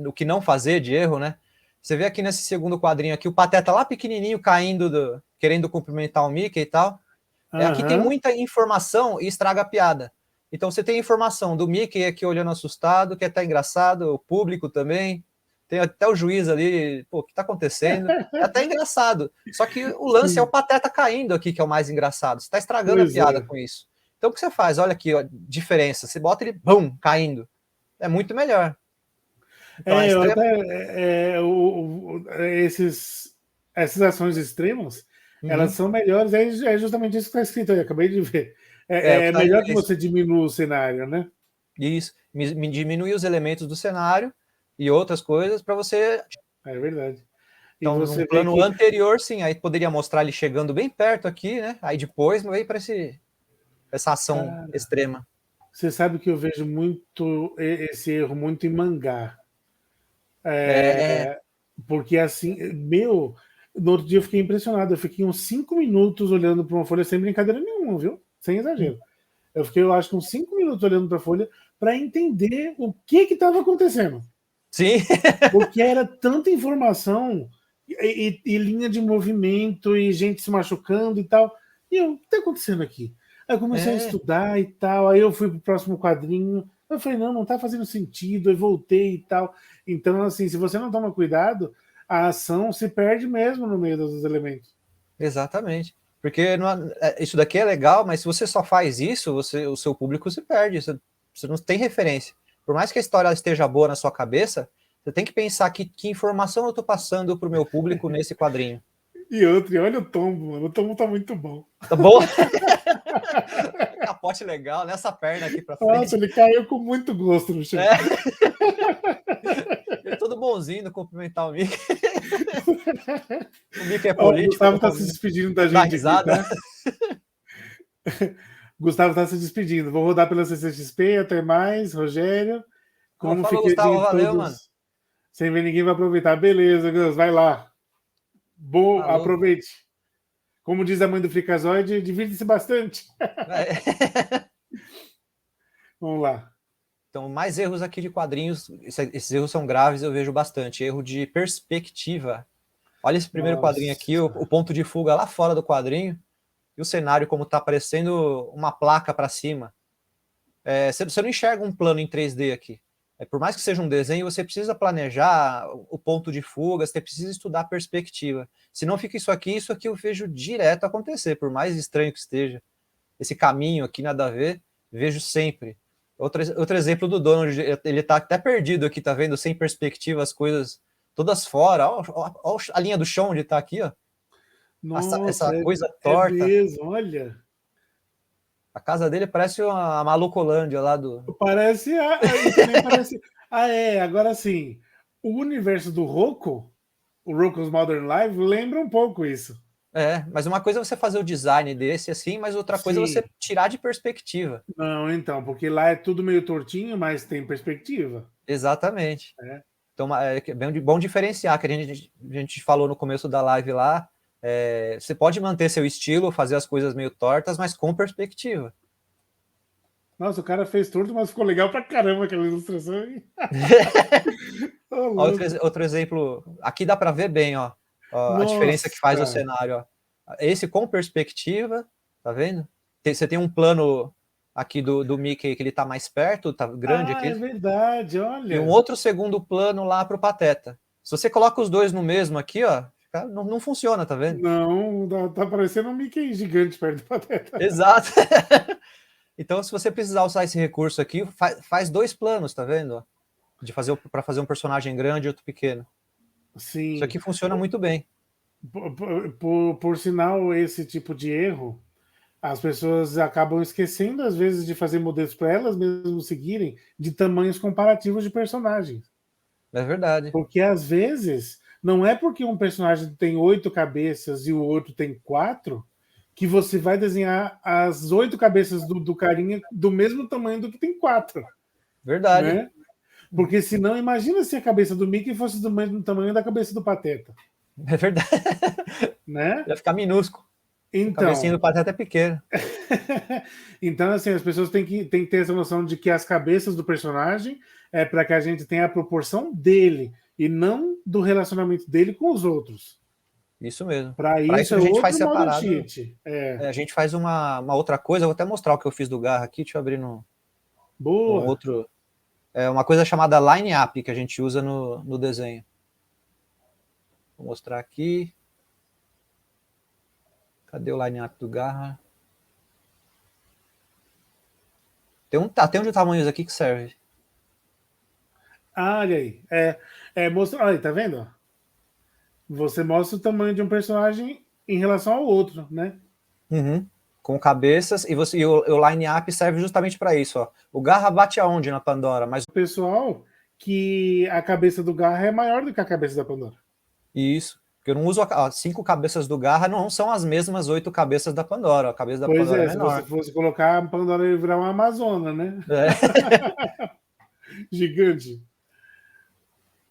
o que não fazer, de erro, né? Você vê aqui nesse segundo quadrinho aqui, o Pateta lá pequenininho caindo, querendo cumprimentar o Mickey e tal. Aqui tem muita informação e estraga a piada. Então você tem informação do Mickey aqui olhando assustado, que é até engraçado, o público também. Tem até o juiz ali, pô, o que tá acontecendo? É até engraçado. Só que o lance é o Pateta caindo aqui, que é o mais engraçado. Você tá estragando a piada com isso. Então o que você faz? Olha aqui, ó, diferença. Você bota ele, bum, caindo. É muito melhor. Então, essas ações extremas, elas são melhores, é justamente isso que está escrito aí, acabei de ver. É melhor que você diminua o cenário, né? Isso, diminuir os elementos do cenário e outras coisas para você... É verdade. Então, no plano anterior, sim, aí poderia mostrar ele chegando bem perto aqui, né? Aí depois veio para essa ação extrema. Você sabe que eu vejo muito esse erro muito em mangá. Porque assim, no outro dia eu fiquei impressionado. Eu fiquei uns 5 minutos olhando para uma folha sem brincadeira nenhuma, viu? Sem exagero. Eu fiquei, eu acho que uns 5 minutos olhando para a folha para entender o que estava acontecendo. Sim. Porque era tanta informação e linha de movimento e gente se machucando e tal. E o que está acontecendo aqui? Aí eu comecei a estudar e tal. Aí eu fui pro próximo quadrinho. Eu falei, não está fazendo sentido. Aí voltei e tal. Então, assim, se você não toma cuidado, a ação se perde mesmo no meio dos elementos. Exatamente. Porque isso daqui é legal, mas se você só faz isso, o seu público se perde. Você não tem referência. Por mais que a história esteja boa na sua cabeça, você tem que pensar que informação eu estou passando para o meu público nesse quadrinho. E olha o tombo, mano. O tombo tá muito bom. Tá bom? Capote legal, nessa perna aqui pra frente. Nossa, ele caiu com muito gosto no chão. Ele é todo bonzinho no cumprimentar o Mickey. O Mickey é O político. Gustavo tá se despedindo da gente aqui, tá? Gustavo tá se despedindo. Vou rodar pela CCXP. Até mais, Rogério. Como falou, Gustavo, valeu, mano. Sem ver ninguém vai aproveitar. Beleza, Gus, vai lá. Aproveite. Como diz a mãe do Fricazoide, divirta-se bastante. Vamos lá. Então, mais erros aqui de quadrinhos. Esses erros são graves, eu vejo bastante. Erro de perspectiva. Olha esse primeiro quadrinho aqui, o ponto de fuga lá fora do quadrinho. E o cenário como tá aparecendo uma placa para cima. Você não enxerga um plano em 3D aqui. Por mais que seja um desenho, você precisa planejar o ponto de fuga, você precisa estudar a perspectiva. Se não fica isso aqui eu vejo direto acontecer, por mais estranho que esteja. Esse caminho aqui, nada a ver, vejo sempre. Outro exemplo do Donald, ele tá até perdido aqui, tá vendo? Sem perspectiva, as coisas todas fora. Olha a linha do chão onde tá aqui, ó. Nossa, essa coisa torta. É mesmo, olha. A casa dele parece uma Malucolândia lá do... Parece... agora sim. O universo do Rocco, o Rocco's Modern Life, lembra um pouco isso. Mas uma coisa é você fazer o design desse assim, mas outra coisa é você tirar de perspectiva. Não, então, porque lá é tudo meio tortinho, mas tem perspectiva. Exatamente. Então, é bom diferenciar, que a gente falou no começo da live lá, você pode manter seu estilo, fazer as coisas meio tortas, mas com perspectiva. Nossa, o cara fez torto, mas ficou legal pra caramba aquela ilustração. Outro exemplo, aqui dá para ver bem, ó, a diferença que faz o cenário. Ó. Esse com perspectiva, tá vendo? Você tem um plano aqui do Mickey que ele tá mais perto, tá grande aqui. É verdade, olha. E um outro segundo plano lá pro Pateta. Se você coloca os dois no mesmo aqui, ó, não funciona, tá vendo? Não, tá parecendo um Mickey gigante perto do Pateta. Exato. Então, se você precisar usar esse recurso aqui, faz dois planos, tá vendo? Para fazer um personagem grande e outro pequeno. Sim. Isso aqui funciona muito bem. Por sinal, esse tipo de erro, as pessoas acabam esquecendo, às vezes, de fazer modelos para elas mesmas seguirem de tamanhos comparativos de personagens. É verdade. Porque, às vezes, não é porque um personagem tem 8 cabeças e o outro tem 4 que você vai desenhar as 8 cabeças do carinha do mesmo tamanho do que tem 4. Verdade. Né? Porque senão, imagina se a cabeça do Mickey fosse do mesmo tamanho da cabeça do Pateta. É verdade. Né? Ia ficar minúsculo. Então, a cabecinha do Pateta é pequena. Então, assim, as pessoas têm que ter essa noção de que as cabeças do personagem é para que a gente tenha a proporção dele e não do relacionamento dele com os outros. Isso mesmo. Para isso a gente faz separado. A gente faz uma outra coisa. Eu vou até mostrar o que eu fiz do Garra aqui. Deixa eu abrir no outro. Uma coisa chamada line up que a gente usa no desenho. Vou mostrar aqui. Cadê o line up do Garra? Tem um de tamanhos aqui que serve. Olha aí. Olha aí, tá vendo? Você mostra o tamanho de um personagem em relação ao outro, né? Uhum. Com cabeças, e o line-up serve justamente para isso. Ó. O Garra bate aonde na Pandora? Mas o pessoal que a cabeça do Garra é maior do que a cabeça da Pandora. Isso. Porque eu não uso 5 cabeças do Garra, não são as mesmas 8 cabeças da Pandora. A cabeça da Pandora é menor. Se você fosse colocar, a Pandora ia virar uma Amazona, né? Gigante.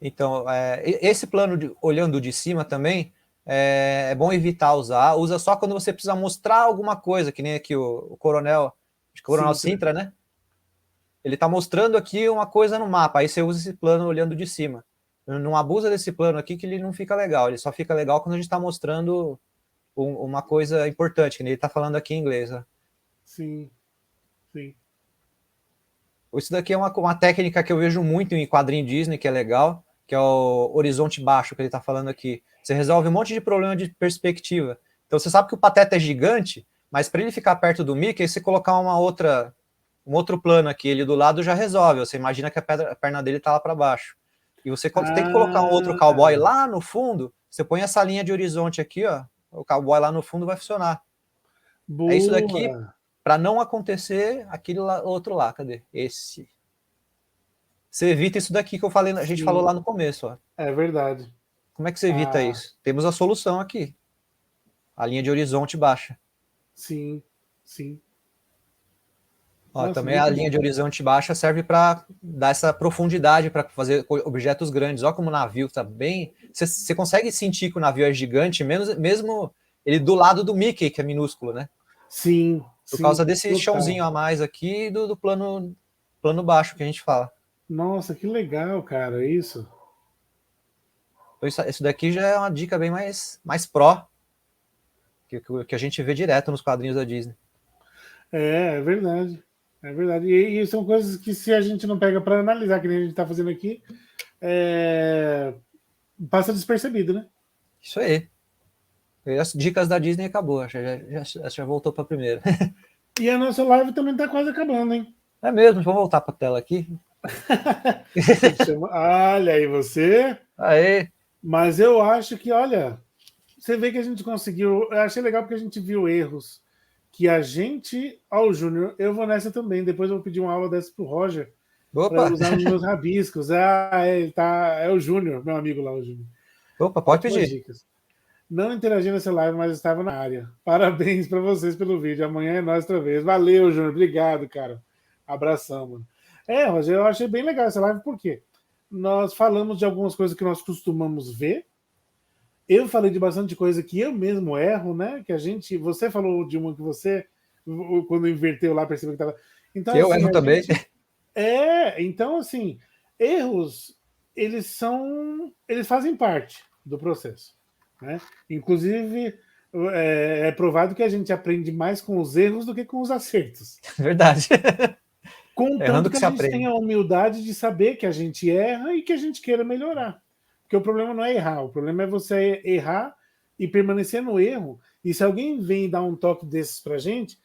Então, esse plano olhando de cima também é bom evitar usar. Usa só quando você precisa mostrar alguma coisa, que nem aqui o Coronel, acho que o Coronel Sintra, né? Ele está mostrando aqui uma coisa no mapa, aí você usa esse plano olhando de cima. Não abusa desse plano aqui que ele não fica legal. Ele só fica legal quando a gente está mostrando uma coisa importante, que nem ele está falando aqui em inglês. Né? Sim, sim. Isso daqui é uma técnica que eu vejo muito em quadrinho Disney, que é legal, que é o horizonte baixo que ele está falando aqui. Você resolve um monte de problema de perspectiva. Então você sabe que o Pateta é gigante, mas para ele ficar perto do Mickey, você colocar um outro plano aqui, ele do lado já resolve. Você imagina que a perna dele está lá para baixo. E você tem que colocar um outro cowboy lá no fundo, você põe essa linha de horizonte aqui, ó, o cowboy lá no fundo vai funcionar. Boa. É isso daqui, para não acontecer aquele outro lá, cadê? Esse. Você evita isso daqui que a gente falou lá no começo, ó. É verdade. Como é que você evita isso? Temos a solução aqui. A linha de horizonte baixa. Sim. Ó, nossa, também a linha de horizonte baixa serve para dar essa profundidade para fazer objetos grandes. Olha como o navio está bem... Você consegue sentir que o navio é gigante, mesmo ele do lado do Mickey, que é minúsculo, né? Sim. Por causa desse chãozinho a mais aqui do plano baixo que a gente fala. Nossa, que legal, cara, isso. Então, isso daqui já é uma dica bem mais pró, que a gente vê direto nos quadrinhos da Disney. É verdade. É verdade. E são coisas que se a gente não pega para analisar, que nem a gente está fazendo aqui, passa despercebido, né? Isso aí. E as dicas da Disney acabou, já voltou para a primeira. E a nossa live também está quase acabando, hein? É mesmo, vamos voltar para a tela aqui. Olha aí você. Aê. Mas eu acho que, olha, você vê que a gente conseguiu. Eu achei legal porque a gente viu erros que a gente. Ó, o Júnior, eu vou nessa também. Depois eu vou pedir uma aula dessa pro Roger para usar nos meus rabiscos. É o Júnior, meu amigo lá, o Júnior. Opa, pode pedir. Dicas. Não interagi nessa live, mas estava na área. Parabéns para vocês pelo vídeo. Amanhã é nós outra vez. Valeu, Júnior. Obrigado, cara. Abração, mano. Roger, eu achei bem legal essa live, porque nós falamos de algumas coisas que nós costumamos ver. Eu falei de bastante coisa que eu mesmo erro, né? Que você falou de uma que você, quando inverteu lá, percebeu que estava. Então, eu erro também. Então, assim, erros, eles fazem parte do processo, né? Inclusive, é provado que a gente aprende mais com os erros do que com os acertos. Verdade. Contanto que a gente tenha a humildade de saber que a gente erra e que a gente queira melhorar. Porque o problema não é errar, o problema é você errar e permanecer no erro. E se alguém vem dar um toque desses pra gente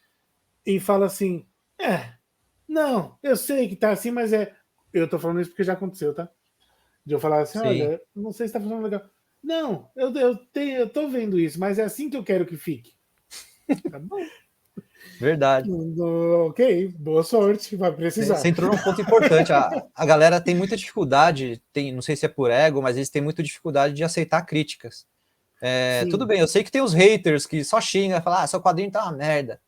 e fala assim, não, eu sei que tá assim, mas eu tô falando isso porque já aconteceu, tá? De eu falar assim, olha, não sei se tá funcionando legal. Não, eu tô vendo isso, mas é assim que eu quero que fique. Tá bom? Verdade. Ok, boa sorte, vai precisar. Você entrou num ponto importante. A galera tem muita dificuldade, não sei se é por ego, mas eles têm muita dificuldade de aceitar críticas. Tudo bem, eu sei que tem os haters que só xingam, falam, seu quadrinho tá uma merda.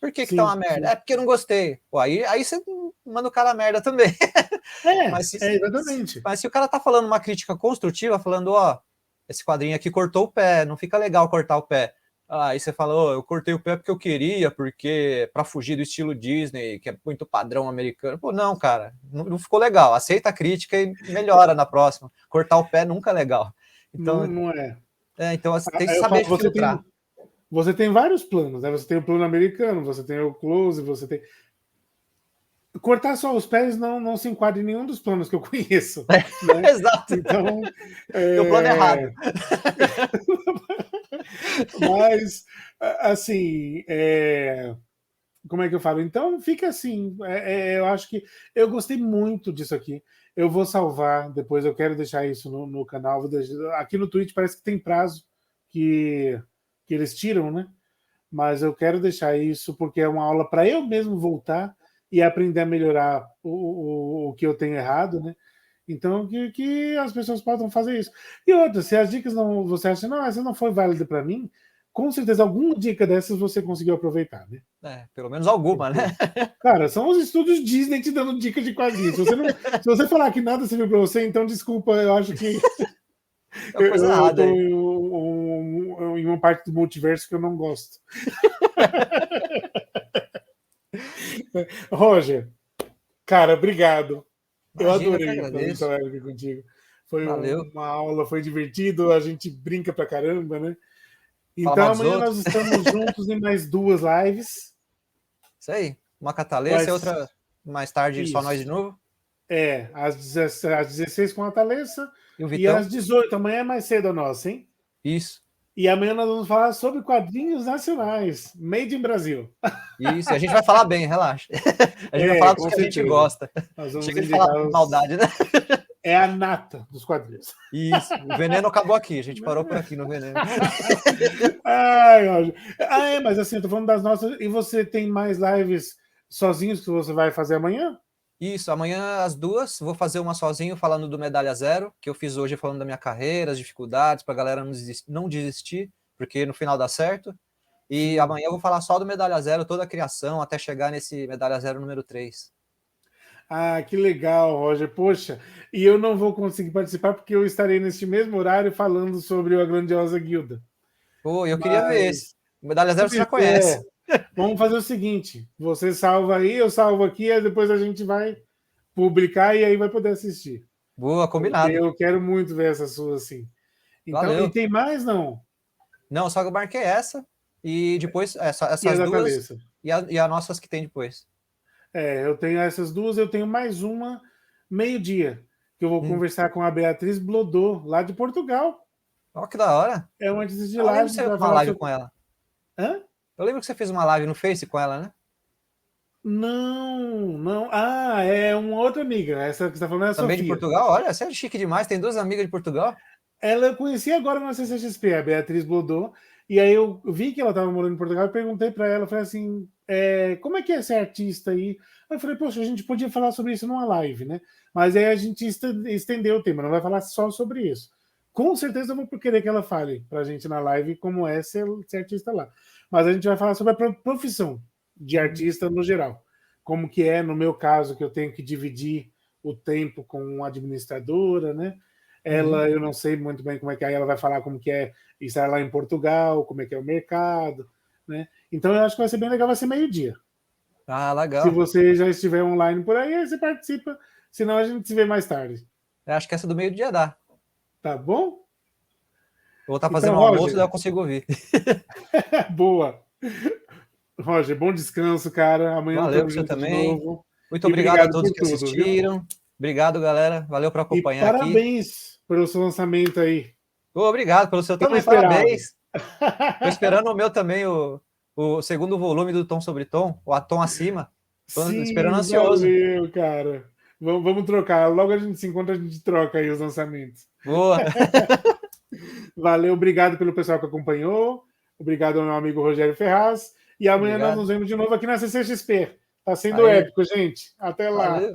Por que tá uma merda? É porque eu não gostei. Pô, aí você manda o cara a merda também. Exatamente. Mas se o cara tá falando uma crítica construtiva, falando, esse quadrinho aqui cortou o pé, não fica legal cortar o pé. Aí você fala, eu cortei o pé porque eu queria, porque para fugir do estilo Disney, que é muito padrão americano. Pô, não, cara, não ficou legal. Aceita a crítica e melhora na próxima. Cortar o pé nunca é legal. Então, não é. Então você tem que saber filtrar. Você tem vários planos, né? Você tem o plano americano, você tem o close, você tem... Cortar só os pés não se enquadra em nenhum dos planos que eu conheço. Né? Exato. Então, o plano errado. Mas, assim, como é que eu falo? Então, fica assim. Eu acho que eu gostei muito disso aqui. Eu vou salvar depois, eu quero deixar isso no canal. Aqui no Twitch parece que tem prazo que eles tiram, né? Mas eu quero deixar isso porque é uma aula para eu mesmo voltar e aprender a melhorar o que eu tenho errado, né? Então, que as pessoas possam fazer isso. E outra, se as dicas você acha, não, essa não foi válida para mim, com certeza alguma dica dessas você conseguiu aproveitar, né? Pelo menos alguma, né? Cara, são os estúdios Disney te dando dicas de quadrinhos. Se você falar que nada serviu para você, então desculpa, eu acho que eu tô em uma parte do multiverso que eu não gosto. Roger, cara, obrigado. Eu adorei essa live contigo. Foi uma aula, foi divertido, a gente brinca pra caramba, né? Então amanhã nós estamos juntos em mais 2 lives. Isso aí. Uma com a Thalessa e outra mais tarde, só nós de novo. Às 16 com a Thalessa E o E Vitão? às 18, amanhã é mais cedo a nossa, hein? Isso. E amanhã nós vamos falar sobre quadrinhos nacionais, made in Brasil. Isso, e a gente vai falar bem, relaxa. A gente vai falar dos com que a gente certeza. gosta. Nós vamos Chega de falar indicar maldade, né? É a nata dos quadrinhos. Isso, o veneno acabou aqui, a gente parou por aqui no veneno. Ai, mas assim, eu tô falando das nossas. E você tem mais lives sozinhos que você vai fazer amanhã? Isso, amanhã às 2, vou fazer uma sozinho falando do Medalha Zero, que eu fiz hoje falando da minha carreira, as dificuldades, pra galera não desistir, porque no final dá certo. E Sim. amanhã eu vou falar só do Medalha Zero, toda a criação, até chegar nesse Medalha Zero número 3. Ah, que legal, Roger. Poxa, e eu não vou conseguir participar porque eu estarei neste mesmo horário falando sobre a grandiosa guilda. Pô, eu queria ver esse. O Medalha Zero você já É, conhece. vamos fazer o seguinte: você salva aí, eu salvo aqui, aí depois a gente vai publicar e aí vai poder assistir. Boa, Porque combinado. eu quero muito ver essa sua assim. Então, Valeu. e tem mais, não? Não, só que eu marquei essa, e depois E a essas da duas, Thalessa? e a nossas que tem depois. Eu tenho essas duas, eu tenho mais uma meio-dia, que eu vou conversar com a Beatriz Blodô, lá de Portugal. Ó, que da hora. É um antes de Eu lembro live, que a você gente fez vai uma falar live sobre. com ela. Hã? Eu lembro que você fez uma live no Face com ela, né? Não, não. Ah, é uma outra amiga. Essa que você está falando é a Também de Sofia. Portugal? Olha, você é chique demais, tem duas amigas de Portugal? Ela eu conheci agora na CCXP, a Beatriz Blodô, e aí eu vi que ela estava morando em Portugal e perguntei para ela, falei assim, como é que é ser artista aí? Eu falei, poxa, a gente podia falar sobre isso numa live, né? Mas aí a gente estendeu o tema, não vai falar só sobre isso. Com certeza eu vou querer que ela fale para a gente na live como é ser artista lá. Mas a gente vai falar sobre a profissão de artista no geral. Como que é, no meu caso, que eu tenho que dividir o tempo com uma administradora, né? Ela, eu não sei muito bem como é que é, ela vai falar como que é estar lá em Portugal, como é que é o mercado, né? Então eu acho que vai ser bem legal, vai ser meio-dia. Ah, Se legal. você já estiver online por aí você participa, senão a gente se vê mais tarde. Eu acho que essa do meio-dia dá. Tá bom? Eu vou estar Então, fazendo um almoço, daí Roger, eu consigo ouvir. boa. Roger, bom descanso, cara. Amanhã Valeu estamos para você juntos de também. novo. Muito E obrigado a obrigado todos por que tudo, viu? assistiram. Obrigado, galera. Valeu por E acompanhar aqui. parabéns pelo seu lançamento aí. Obrigado pelo seu Tão também, esperado. parabéns. Estou esperando o meu também, o segundo volume do Tom sobre Tom, o A Tom Acima. Estou esperando Sim, ansioso. valeu, cara. Vamos trocar. Logo a gente se encontra, a gente troca aí os lançamentos. Boa. Valeu, obrigado pelo pessoal que acompanhou. Obrigado ao meu amigo Rogério Ferraz. E amanhã nós Obrigado. nos vemos de novo aqui na CCXP. Tá sendo Aí, épico, gente. Até lá. valeu.